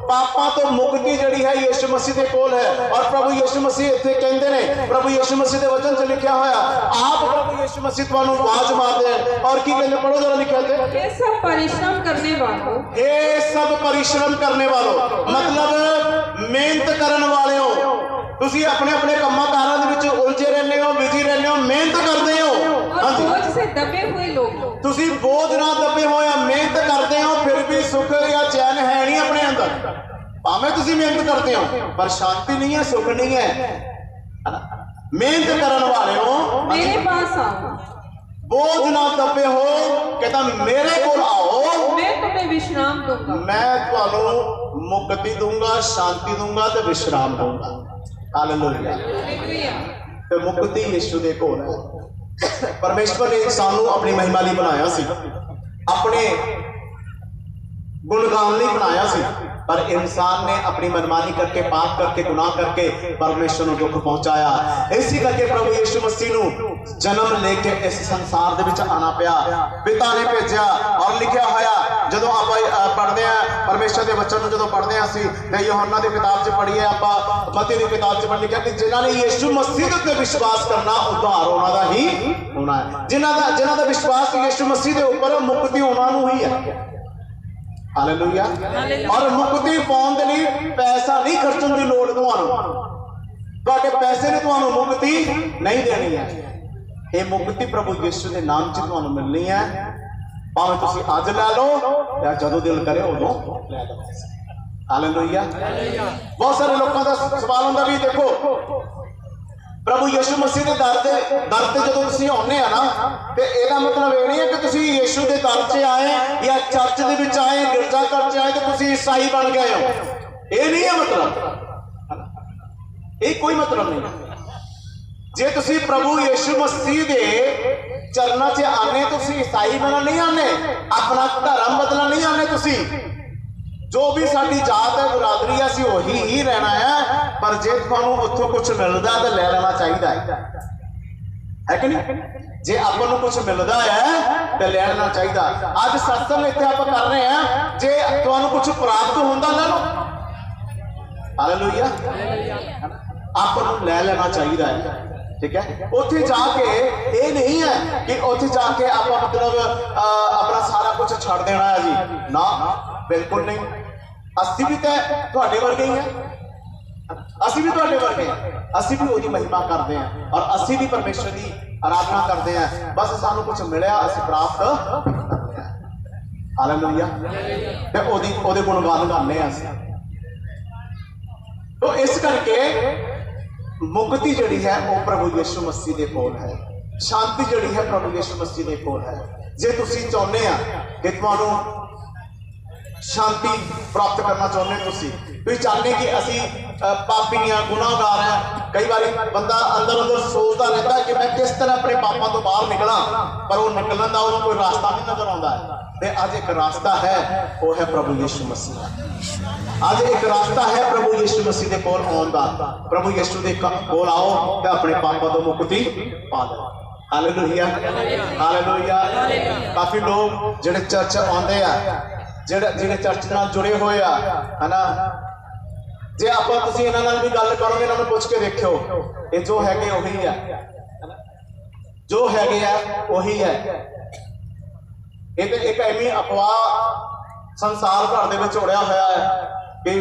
ਪਾਪਾਂ ਤੋਂ ਮੁਕਤੀ ਜਿਹੜੀ ਹੈ ਯਿਸੂ ਮਸੀਹ ਦੇ ਕੋਲ ਹੈ। ਔਰ ਪ੍ਰਭੂ ਯਿਸੂ ਮਸੀਹ ਇੱਥੇ ਕਹਿੰਦੇ ਨੇ, ਪ੍ਰਭੂ ਯਿਸੂ ਮਸੀਹ ਦੇ ਵਚਨ 'ਚ ਲਿਖਿਆ ਹੋਇਆ, ਆਪ ਪ੍ਰਭੂ ਯਿਸੂ ਮਸੀਹ ਤੁਹਾਨੂੰ ਆਵਾਜ਼ ਮਾਰਦੇ हैं। और की कहते, पढ़ो जरा लिखा है, ये सब परिश्रम करने वालों, ये सब परिश्रम करने वालों, मतलब मेहनत करने वाले हो। ਤੁਸੀਂ ਆਪਣੇ ਆਪਣੇ ਕੰਮਾਂ ਕਾਰਾਂ ਦੇ ਵਿੱਚ ਉਲਝੇ ਰਹਿੰਦੇ ਹੋ, ਬਿਜ਼ੀ ਰਹਿੰਦੇ ਹੋ, ਮਿਹਨਤ ਕਰਦੇ ਹੋ। और बोझ से दबे हुए लोग, ਤੁਸੀਂ ਬੋਝ ਨਾਲ ਦੱਬੇ ਹੋਏ ਆ, ਮਿਹਨਤ ਕਰਦੇ ਹੋ, ਫਿਰ ਵੀ ਸੁੱਖ ਜਾਂ ਚੈਨ ਹੈ ਨਹੀਂ ਆਪਣੇ ਅੰਦਰ। ਭਾਵੇਂ ਤੁਸੀਂ ਮਿਹਨਤ ਕਰਦੇ ਹੋ ਪਰ ਸ਼ਾਂਤੀ ਨਹੀਂ ਹੈ, ਸੁੱਖ ਨਹੀਂ ਹੈ। ਮਿਹਨਤ ਕਰਨ ਵਾਲੇ ਹੋ, मेरे पास आओ, बोझ ना दबे हो, कहता मेरे को आओ, मैं तुम्हें विश्राम दूंगा। मैं ਤੁਹਾਨੂੰ ਮੁਕਤੀ ਦੂੰਗਾ, ਸ਼ਾਂਤੀ ਦੂੰਗਾ ਤੇ ਵਿਸ਼ਰਾਮ ਦੂੰਗਾ। ਹਾਲੇਲੂਇਆ। हालेलुया। ਤੇ ਮੁਕਤੀ ਯਿਸੂ ਦੇ ਕੋਲ ਹੈ। ਪਰਮੇਸ਼ਵਰ ਨੇ ਇਨਸਾਨ ਨੂੰ ਆਪਣੀ ਮਹਿਮਾ ਲਈ ਬਣਾਇਆ ਸੀ, ਆਪਣੇ गुणगान नहीं बनाया सी, पर इंसान ने अपनी मनमानी करके, पाप करके, गुनाह करके परमेश्वर को दुख पहुंचाया। इसी करके प्रभु यीशु मसीह नू जन्म लेके इस संसार दे विच आना पिया, पिता ने भेजा। और लिखा होया जदों आप पढ़ते हैं परमेश्वर के वचन जो पढ़ते हैं असीं, ते यूहन्ना की किताब च पढ़िए, आप मत्ती की किताब च पढ़ लिखा कि जिन्हां ने यीशु मसीह ते विश्वास करना उद्धार उन्हां दा ही होना है। जिन्हां दा विश्वास यीशु मसीह के उपर, मुक्ति उन्हां नूं ही है। हालेलुया। और मुक्ति पाउण दे लई पैसा नहीं खर्चण दी लोड़ तुहानूं, तुहाडे पैसे ने तुहानूं मुक्ति नहीं देनी है। ये मुक्ति प्रभु यीशु के नाम च तुहानूं मिलनी है, भावें तुसीं अज लै लो या जदों दिल करे उदों लै लो। हालेलुया। बहुत सारे लोगों का सवाल हुंदा भी, देखो प्रभु यीशु मसीह के दर ते जो तुसीं आउंदे आ ना, ते इहदा मतलब ये नहीं है कि तुसीं यीशु के दर च आए या चर्च दे विच आए, गिरजा घर च आए तो तुसीं ईसाई बन गए हो। ये नहीं है मतलब, ये कोई मतलब नहीं। जे तुसीं प्रभु यीशु मसीह के चरणों च आने, तुसीं ईसाई बनना नहीं आने, अपना धर्म बदलना नहीं आने। तुसीं जो भी साडी जात है, बरादरी है, असीं उही ही रहना है। पर जे तुहानूं उत्थों कुछ मिलदा तो ले लेना चाहिए है कि नहीं? जे आपां नूं कुछ मिलदा है तो ले लेना चाहिए। अज सत्संग इत्थे आपां कर रहे हैं, जे तुहानूं कुछ प्राप्त हुंदा ले लो। हालेलुया। आपां नूं ले लेना चाहिए है, ठीक है। उत्थे जाके ये नहीं है कि उत्थे जाके आपां मतलब अपना सारा कुछ छड़ देना है जी, ना बिल्कुल नहीं। असी भी तो तुहाडे वर्गे ही हैं, असी भी तुहाडे वर्गे हैं, असी भी उसकी महिमा करते हैं और असी भी परमेश्वर की आराधना करते हैं। बस सानू कुछ मिलिया, असी प्राप्त करते हैं। हालेलुया। ते ओहदे गुणगान गाने हैं असी। तो इस करके मुक्ति जिहड़ी है वो प्रभु यीशु मसीह के कोल है, शांति जिहड़ी है प्रभु यीशु मसीह के कोल है। जे तुसीं चाहुंदे आ कि तुहानूं शांति प्राप्त करना चाहते, तुसीं चाहते कि असी पापी हैं, गुनाहगार हैं। कई बार बंदा अंदर अंदर सोचता रहता है कि मैं किस तरह अपने पापों तो बाहर निकला, पर वो निकलने का उन्हें कोई रास्ता नहीं नजर आता है। अज एक रास्ता है, वो है प्रभु यीशु मसीह। अज एक रास्ता है प्रभु यीशु मसीह के कोल आउण दा। प्रभु यीशु के कोल आओ तो अपने पापों तो मुक्ति पा लो। हालेलुया। हालेलुया। काफी लोग जिहड़े चर्च आउंदे आ, जिहड़े चर्च नाल जुड़े हुए है ना, जे आपां तुसीं इन्हां नाल भी गल करोगे, इन्हां नूं पुछ के देखियो, ये जो हैगे उही है, जो हैगे है उही है। ये तो एक एवं अफवाह संसार भर दे विच उड़िया होया है कि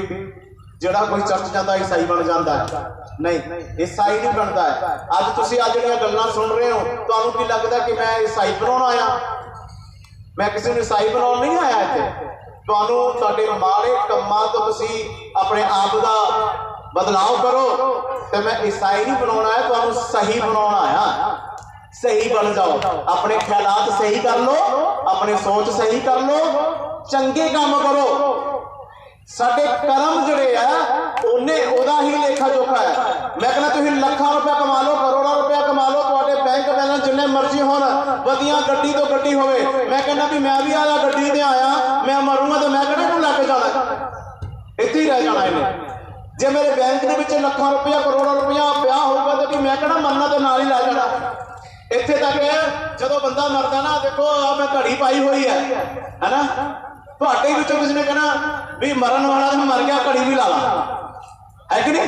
जिहड़ा कोई चर्च जाता ईसाई बन जाता है। नहीं, ईसाई नहीं बनता है। अज तुसीं आ जिहड़ियां गल्लां सुन रहे हो, तुहानूं की लगदा कि मैं ईसाई बनाउण आया? मैं किसी ने ईसाई बनाउण नहीं आया इत्थे। तुहानूं तुहाडे माड़े कम्मां तो तुसीं अपने आप का बदलाव करो, तो मैं ईसाई नहीं बनाउण आया, तुहानूं सही बनाउण आया। सही बन जाओ, अपने ख्यालात सही कर लो, अपनी सोच सही कर लो, चंगे काम करो। साडे कर्म जिहड़े आ उन्हें ओदा ही लेखा जोखा है। मैं कहना तुसीं लाखां रुपया कमा लो, करोड़ों रुपया कमा लो, तुहाडे बैंक बैलेंस जिन्ने मर्जी होण, वधिया गड्डी तो गड्डी होवे, मैं कहना भी मैं भी आया गड्डी ते आया, मैं मरूंगा तो मैं कहना तूं लैके ही रह जाना इन्हें। जे मेरे बैंक के विच लाखों रुपया करोड़ों रुपया पिया होगा तो कि मैं कहना मरना तो नाल ही लै जाना। इत्थे तक जदों बंदा मरदा ना, देखो मैं घड़ी पाई हुई है ना, तुहाडे विचों किसी ने कहना भी मरन वाला तो मर गया, घड़ी भी ला ला, है कि नहीं?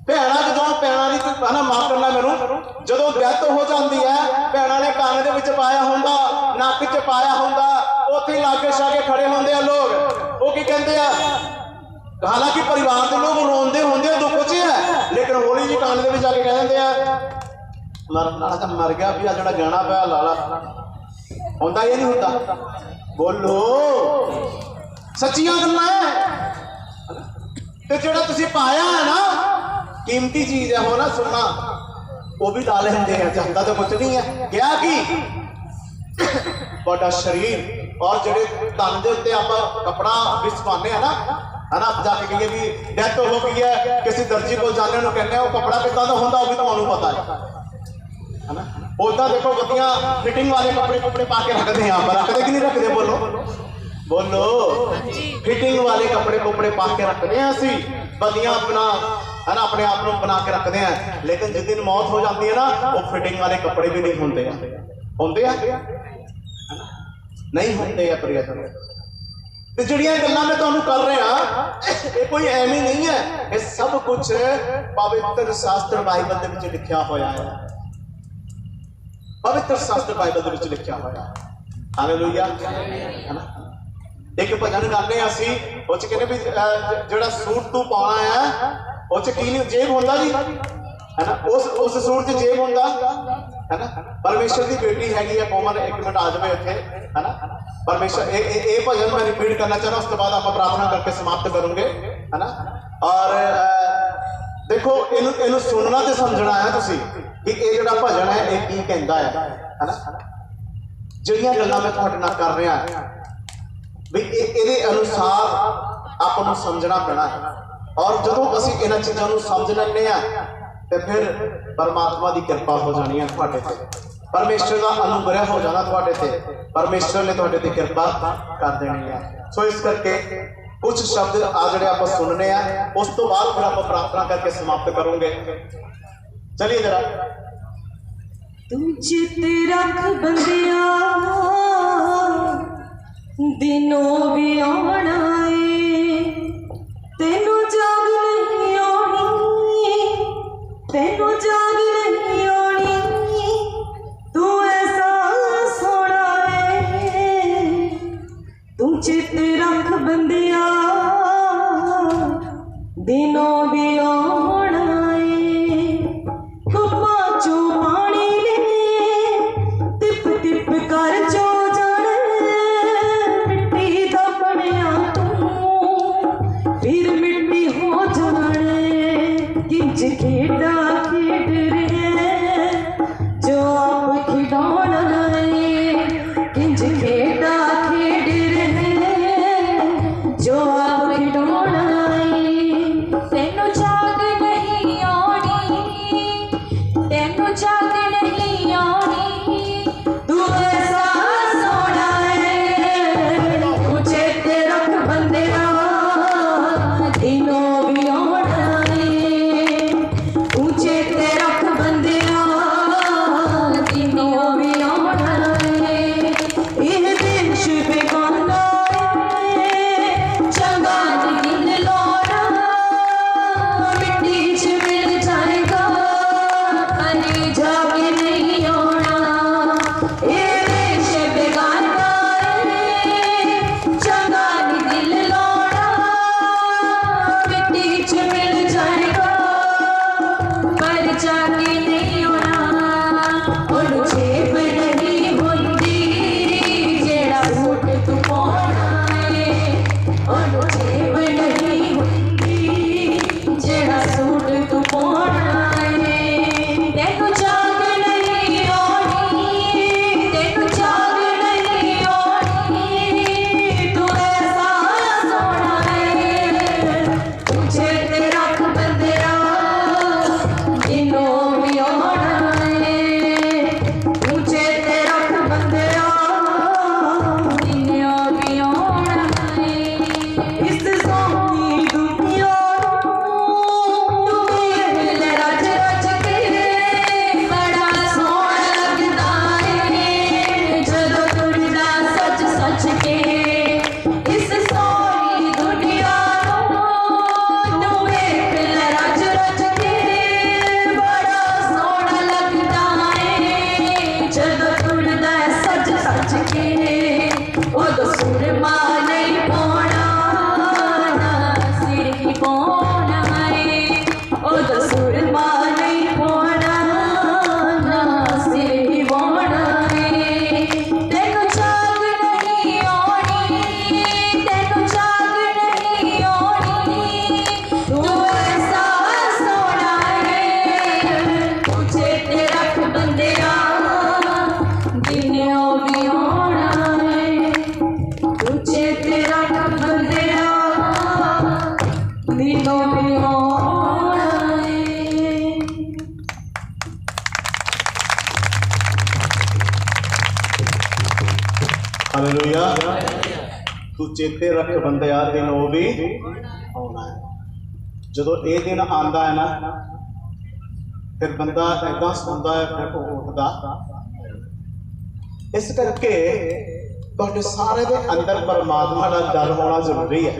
भैणां जदों भैणां दी है ना, माफ करना मैनूं, जदों डेथ हो जाती है भैणां ने कंन दे विच पाया हुंदा, नक च पाया हुंदा, उत्थे लागे शागे खड़े होंदे आ लोग, वो की कहंदे आ, हालांकि परिवार के लोग रोंदे होंदे दुख च है, लेकिन हौली जी कान दे विच आके कह दिंदे आ मरन वाला तो मर गया, भी आ जिहड़ा गहना पिया ला ला। हुंदा ये नहीं हुंदा? बोलो, सच्चियां गल्लां है। ते जिहड़ा तुसीं पाया है ना, कीमती चीज है, हो ना सुनना, वो भी ला लेंदे हैं, चाहता तो कुछ नहीं है। क्या की तुहाडा शरीर और जिहड़े तन दे उत्ते आपां कपड़ा भी सपाने है ना, है ना, जाके कहिए भी डेथ हो गई है, किसी दर्जी को जाने को कहने, वो कपड़ा कितना का होंदा, वो भी तुहानूं पता है ना। उदा देखो वधिया फिटिंग वाले कपड़े कपड़े पा के रखते हैं, आप रखते कि नहीं रखते? बोलो बोलो, फिटिंग वाले कपड़े कपड़े पा के रखते हैं असी, वधिया अपना है ना, अपने आप को बना के रखते हैं। लेकिन जिस दिन मौत हो जाती है ना, वो फिटिंग वाले कपड़े भी नहीं होंगे, होंगे नहीं होंगे प्रियतम। तो जिहड़ियां गल्लां मैं तुहानूं कर रहा, ये कोई एवं नहीं है, ये सब कुछ पवित्र शास्त्र बाइबल दे विच लिखिया होया है, पवित्र शास्त्र बाइबल दे विच लिखिया होया है। हालेलुया, है ना। एक भजन गाने असी, उस कहने भी जिहड़ा सूट तू पाना है, उस की नहीं जेब होंदा जी, है ना, उस सूट च जेब होंदा, है ना। परमेश्वर की बेटी हैगी है कोमल, एक मिनट आ जाए इत्थे, है ना। परमेश्वर ये भजन मैं रिपीट करना चाह रहा, उसके बाद आप प्रार्थना करके समाप्त करोगे, है ना। और देखो इनू सुनना तो समझना है तुसी कि ये जिहड़ा भजन है ये की कहंदा है ना। जिहड़ियां गल्लां मैं तुहाडे नाल कर रहा भी इहदे अनुसार आपां नूं समझना पैना है। और जदों असीं इन्हां चीज़ां नूं समझ लैंदे आ ते फिर परमात्मा की कृपा हो जानी है तुहाडे ते, परमेश्वर का अनुग्रह हो जाना तुहाडे ते, परमेश्वर ने तुहाडे ते कृपा कर देनी है। सो इस करके कुछ शब्द आ जिहड़े आपां सुनने आ, उस तो बाद फिर आपां प्रार्थना करके समाप्त करोगे। चलिए जरा। तू चित रख बंदिया, दिनों भी आना है, तेनू जाग नहीं आनी, तेनू जाग नहीं आनी, तू ऐसा सोना है। तू चित रख बंदिया, दिनों भी आना है, कुप्पा चो पानी ले, टिप टिप कर जो जाने, मिट्टी दा बनिया तू, फिर मिट्टी हो जाने। किंज खेड़ा खेड रहे जो आप खिडौना है, किंज खेड़ा खेड रहे जो आप खिडौना है। चेते रख बंदिया दिन वो भी आना है। जो ये दिन आता है ना फिर बंदा ऐदा सुनता है फिर उठता। इस करके तुहाडे सारे दे अंदर परमात्मा का डर होना जरूरी है।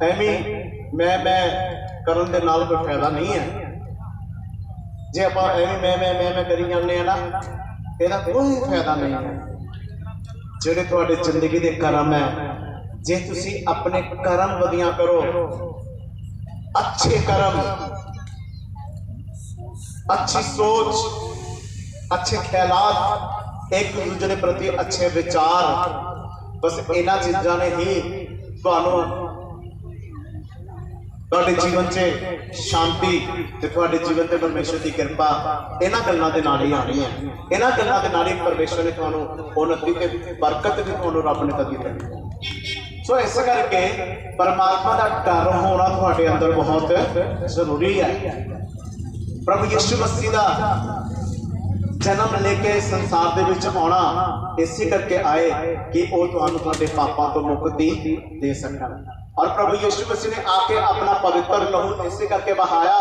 एवें मैं करन दे नाल कोई फायदा नहीं है। जे आप मैं करी जाने ना ਇਹਦਾ कोई फायदा नहीं है। ਜਿਹੜੇ ਤੁਹਾਡੇ ਜ਼ਿੰਦਗੀ ਦੇ ਕਰਮ है, जे तुसी अपने कर्म वधिया करो, अच्छे कर्म, अच्छी सोच, अच्छे ख्यालात, एक दूसरे के प्रति अच्छे विचार, बस इन्हां चीज़ां ने ही तुहाडे जीवन च शांति ते तुहाडे जीवन ते परमेश्वर की कृपा इन्हां गल्लां दे नाल ही आनी है। इन्हां गल्लां दे नाल ही परमेश्वर ने तुहानूं उन्नति ते बरकत भी तुहानूं रब ने कदी देनी। सो इस करके परमात्मा का डर होना तुहाडे अंदर बहुत जरूरी है। प्रभु यीशु मसीह का जन्म लेके संसार दे विच आउणा इसे करके आए कि वो तुहानूं तुहाडे पापां तो मुक्ति दे सकण। और प्रभु यीशु मसीह ने आके अपना पवित्र लहू इसे करके बहाया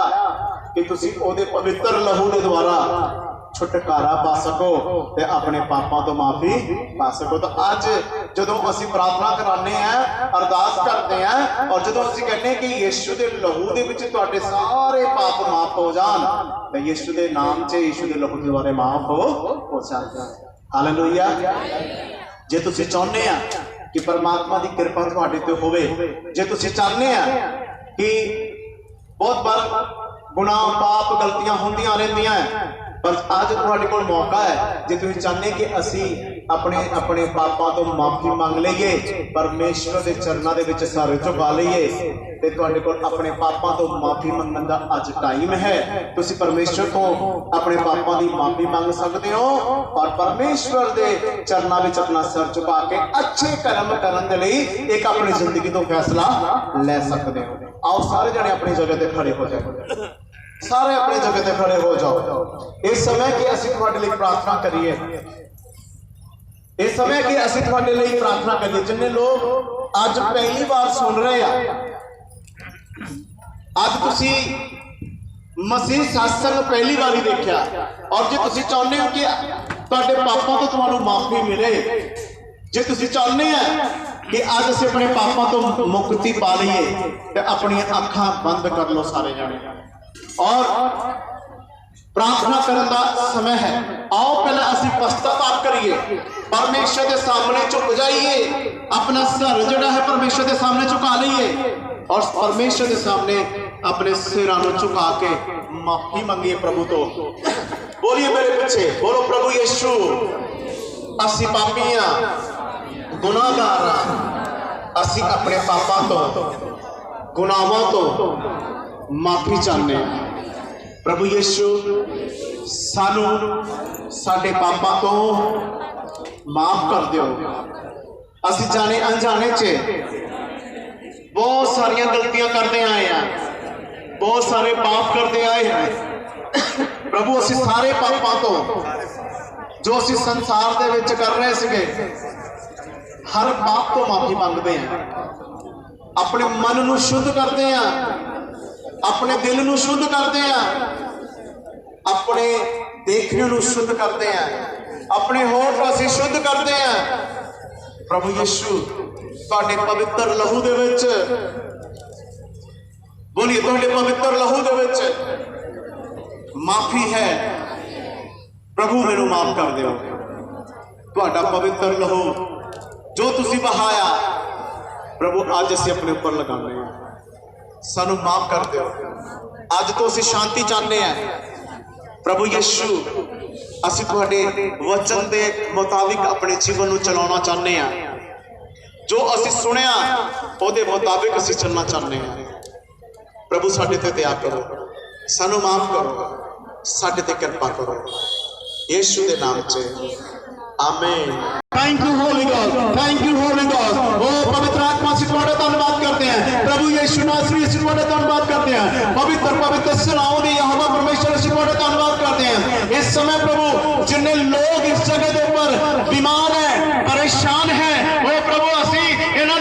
कि तुसी ओदे पवित्र लहू के द्वारा छुटकारा पा सको ते अपने पापों तो माफी पा सको। तो अज जदों असीं प्रार्थना कराने हैं, अरदास करते हैं और जदों असीं कहने हैं कि यीशु के लहू दे विच तुहाडे सारे पाप माफ हो जान, तो यीशु के नाम च यीशु के लहू के द्वारा माफ हो जाए। हालेलुया। जे तुसीं चाहुंदे आ कि परमात्मा की कृपा तुहाडे ते होवे, जे तुसीं चाहते हैं कि बहुत बार गुनाह पाप गलतियां होंदियां रहंदियां हैं, पर आज तुहाडे कोल मौका है जे तुसीं चाहते कि असीं अपने अपने पापां तो माफी मांग लईए, परमेश्वर के चरणों के विच सर झुका लईए, ते तुहाडे कोल अपने पापां तो माफी मंगण दा अज टाइम है। तुसीं परमेश्वर को अपने पापां की माफी मांग सकते हो और परमेश्वर के चरणों में अपना सर झुका के अच्छे कर्म करन दे लई एक अपनी जिंदगी तो फैसला ले सकते हो। आओ सारे जने अपनी जगह ते खड़े हो जाओ, सारे अपनी जगह ते खड़े हो जाओ। इस समय कि असीं तुहाडे लई प्रार्थना करिए, इस समय कि असीं तुहाडे लई प्रार्थना करिए। जिन्ने लोग अज पहली बार सुन रहे हैं, अज तुसी मसीह सत्संग पहली बार ही देखा और जे तुसी चाहते हो कि तुहाडे पापों तो तुहानूं माफी मिले, जे तुसी चाहते हैं कि अज असीं अपने पापों तो मुक्ति पा लईए, तो अपनी अखां बंद कर लो सारे जाने और प्रार्थना करने का समय है। आओ पहले असीं पश्चाताप करिए, परमेश्वर के सामने झुक जाइए, अपना सर जिहड़ा है परमेश्वर के सामने झुका लईए और परमेश्वर के सामने अपने सिरां नूं झुका के माफी मंगिए प्रभु तो। बोलिए मेरे पीछे, बोलो प्रभु यीशु, असीं पापी हां, गुनाहगार हां, असीं अपने पापां तो गुनाहों तो माफी चाहते हैं। प्रभु यीशु सानू साडे पापां तो माफ कर दियो। असीं जाने अनजाने च बहुत सारियां गलतियां करते आए हैं, बहुत सारे पाप करते आए हैं। प्रभु असीं सारे पापां तो जो असीं संसार दे विच कर रहे सीगे, हर पाप तो माफी मांगते हैं। अपने मन नूं शुद्ध करते हैं, अपने दिल नूं शुद्ध करते हैं, अपने देखने नूं शुद्ध करते हैं, अपने होठ असीं शुद्ध करते हैं। प्रभु यीशु तुहाडे पवित्र लहू दे विच, बोलिए तुहाडे पवित्र लहू दे विच माफी है। प्रभु मैनूं माफ कर दिओ। तुहाडा पवित्र लहू जो तुसीं बहाया प्रभु अज असीं अपने उपर लगाने हैं, सानू माफ कर दिओ। अज तो असीं शांति चाहते हैं प्रभु यीशु, असीं तुहाडे वचन के मुताबिक अपने जीवन नूं चलाउणा चाहते हैं। जो असीं सुनिया उहदे मुताबिक असीं चलना चाहते हैं। प्रभु साडे ते दया करो, सानू माफ करो, साडे ते कृपा करो, यीशु के नाम च आमीन। Thank you holy God, thank you holy God. ओ पवित्र आत्मा से तुहाडा धन्यवाद करते हैं। प्रभु यीशु नासरी से तुहाडा धन्यवाद करते हैं। पवित्र पवित्र सेनाओं दे यहोवा परमेश्वर से तुहाडा धन्यवाद करते हैं। इस समय प्रभु जिन्ने लोग इस जगह के ऊपर बीमार हैं, परेशान हैं, वो प्रभु असीं इन्हां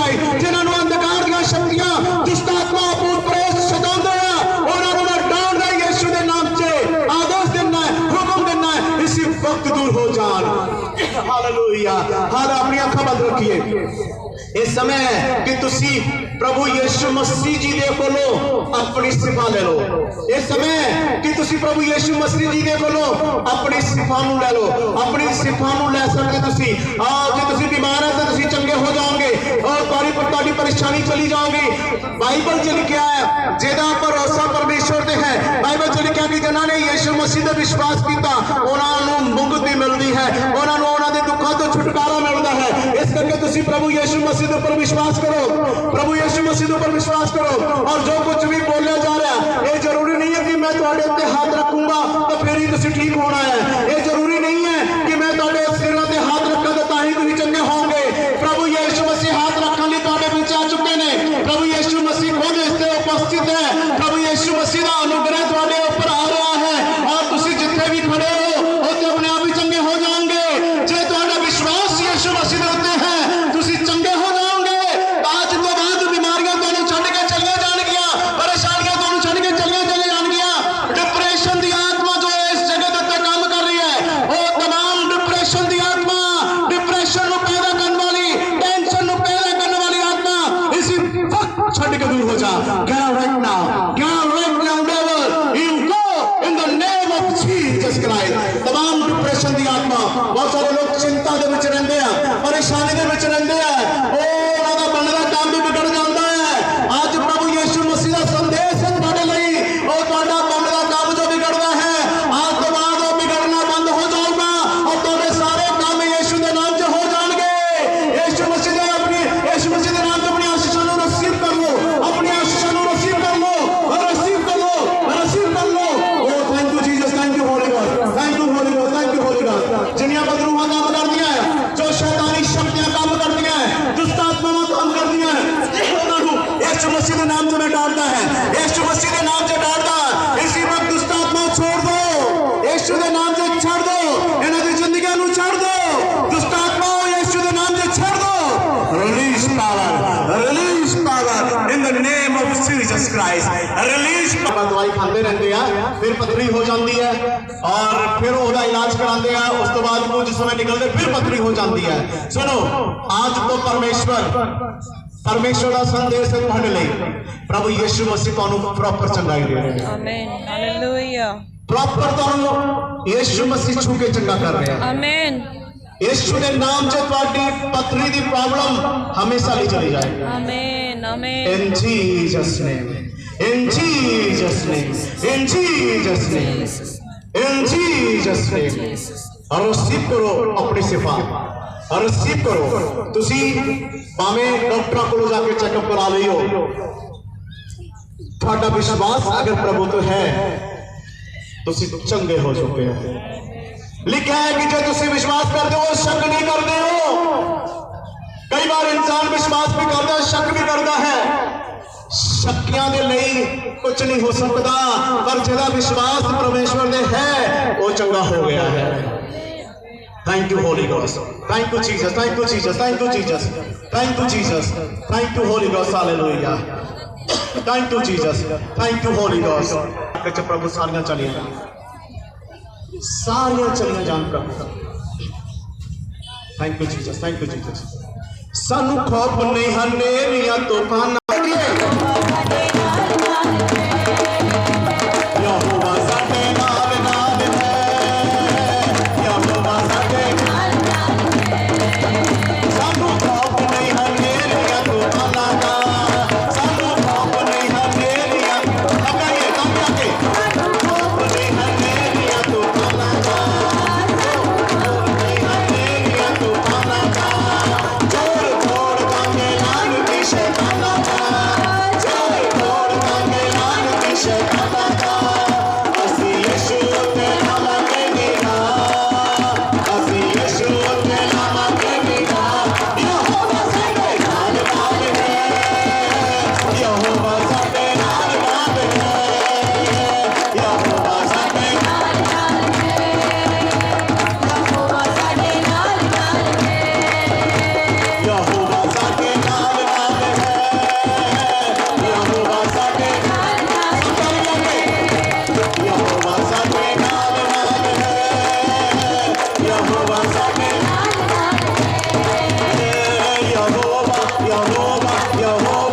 ਚੁਕਾਈ ਜਿਨ੍ਹਾਂ ਨੂੰ ਅੰਧਕਾਰ ਦੀਆਂ ਸ਼ਕਤੀਆਂ ਦੁਸ਼ਟ ਆਤਮਾ ਭੂਤ ਪ੍ਰੇਤ ਸਤਾਉਂਦੇ ਆ ਉਹਨਾਂ ਨੂੰ ਮੈਂ ਡਾਂਟਦਾ ਯਿਸੂ ਦੇ ਨਾਮ 'ਚ ਆਦੇਸ਼ ਦਿੰਦਾ ਹੁਕਮ ਦਿੰਦਾ ਇਸੇ ਵਕਤ ਦੂਰ ਹੋ ਜਾਣ ਹਾਲੇਲੂਇਆ ਹਾਲ ਆਪਣੀ ਅੱਖਾਂ ਬੰਦ ਰੱਖੀਏ इस समय कि तुसी प्रभु यीशु मसीह जी दे कोलो अपनी सिफा ले लो इस समय कि तुसी प्रभु यीशु मसीह जी दे कोलो अपनी सिफा नु ले लो अपनी सिफा नु ले सकते तुसी जे तुसी बीमार है तो तुसी चंगे हो जाओगे और तुम्हारी परेशानी चली जाओगी बाइबल च लिखा है जेदा भरोसा परमेश्वर ते है बाइबल च लिखा कि जिन्हां ने यीशु मसीह दा विश्वास कीता उन्हां नु मुक्ति मिलदी है उन्हां नु उन्हां दे दुखां तो छुटकारा मिलदा है इस करके तुसी प्रभु यीशु मसीह पर विश्वास करो प्रभु यीशु मसीह पर विश्वास करो और जो कुछ भी बोलिया जा रहा है ये जरूरी नहीं है कि मैं तुम्हारे उत्ते हाथ रखूंगा तो फिर ही तुसी ठीक होना है ये जरूरी नहीं है कि मैं तुम्हारे सिरों ते हाथ रखा तो ताही तुसी चंगे होंगे प्रभु यीशु मसीह हाथ रखने लिए तुम्हारे बीच आ चुके ने प्रभु यीशु मसीह खुद इससे उपस्थित है प्रभु यीशु मसीह का अनुग्रह तुम्हारे ऊपर आ रहा है और तुसी जिथे भी खड़े हो उत्ते अपने आप ही चंगे हो जाओगे जे तुम्हारा विश्वास यीशु मसीह दे उत्ते है तुसी चंगे हो आज तो बाद बीमारियां तुहानू छड्ड के चलिया जाणगियां परेशानियां तुहानू छड्ड के चलिया जाणगियां डिप्रेशन दी आत्मा जो इस जगह ते काम कर रही है वो तमाम डिप्रेशन दी आत्मा डिप्रेशन नु पैदा करने वाली टेंशन नु पैदा करने वाली आत्मा इसी वक्त छड्ड के दूर हो जा क्या right now devil you go in the name of Jesus Christ तमाम डिप्रेशन दी आत्मा बहुत सारे लोग चिंता दे विच रहिंदे आ परेशानी दे विच रहिंदे आ काम भी बिगड़ जाता है आज प्रभु यीशु मसीह का संदेश है तुम्हारे लिए और तुम्हारा मन का काम जो बिगड़ता है आज तो बाद वो बिगड़ना बंद हो जाएगा और तुम्हारे सारे काम यीशु के नाम से हो जाएंगे यीशु मसीह के नाम से अपनी आशीषों को रिसीव कर लो अपनी आशीषों को रिसीव कर लो रिसीव कर लो ओ thank you Jesus thank you holy God thank you holy God thank you holy God जिन्हें बदरूहा काम कर दिया है जो शैतानी शक्तियां काम कर दिया है दुष्ट आत्माएं काम कर दिया है यीशु मसीह के नाम से मैं डालता है यीशु मसीह के नाम से डालता इसी वक्त दुष्ट आत्मा छोड़ दो यीशु के नाम से छोड़ दो इन्हां दी जिंदगी नु छोड़ दो दुष्ट आत्मा यीशु के नाम से छोड़ दो release power in the name of Jesus Christ release power दवाई खाते रहते हैं फिर पथरी हो जाती है और फिर ओदा इलाज कराते हैं उस तो बाद कुछ समय निकलते फिर पथरी हो जाती है सुनो आज तो परमेश्वर का संदेश है तुम्हारे लिए प्रभु यीशु मसीह तुहानू प्रॉपर चंगाई दे रहे हैं आमीन हालेलुया प्रॉपर तुहानू यीशु मसीह छू के चंगा कर रहे हैं आमीन यीशु के नाम से तुम्हारी पथरी की प्रॉब्लम हमेशा नहीं चली जाएगी आमीन आमीन इन Jesus name in Jesus name in Jesus name in Jesus name और रिसीव करो अपनी सिफा और रिसीव करो तुसी भावें डॉक्टर को जाके चेकअप करा लियो थोड़ा विश्वास अगर प्रभु तो है तुसी चंगे हो चुके हो लिखा है कि जो तुसी विश्वास करते हो शक नहीं करते हो कई बार इंसान विश्वास भी करता है शक भी करता है शक्तियां दे नहीं कुछ नहीं हो सकता पर जिहदा विश्वास परमेश्वर दे है वो चंगा हो गया है Thank you, Holy Ghost. Thank you, Jesus. Thank you, Jesus. Thank you, Jesus. Thank you, Jesus. Thank you, Holy Ghost. Hallelujah. Thank you, Jesus. Thank you, Holy Ghost. कच्चे प्रभु सारियां चलिए जान प्रभु Thank you, Jesus. Thank you, Jesus. सानू खौफ नहीं हनेरियां तूफान यहोवा साडे नाल नाल है यहोवा साडे सानू खौफ नहीं हनेरियां तूफानां दा सानू खौफ नहीं हनेरियां लगाइए कम आके खौफ नहीं हनेरियां तूफानां दा खौफ नहीं हनेरियां तूफानां दा जोर जोर कांगे लाल की शैतानां दा यहोवा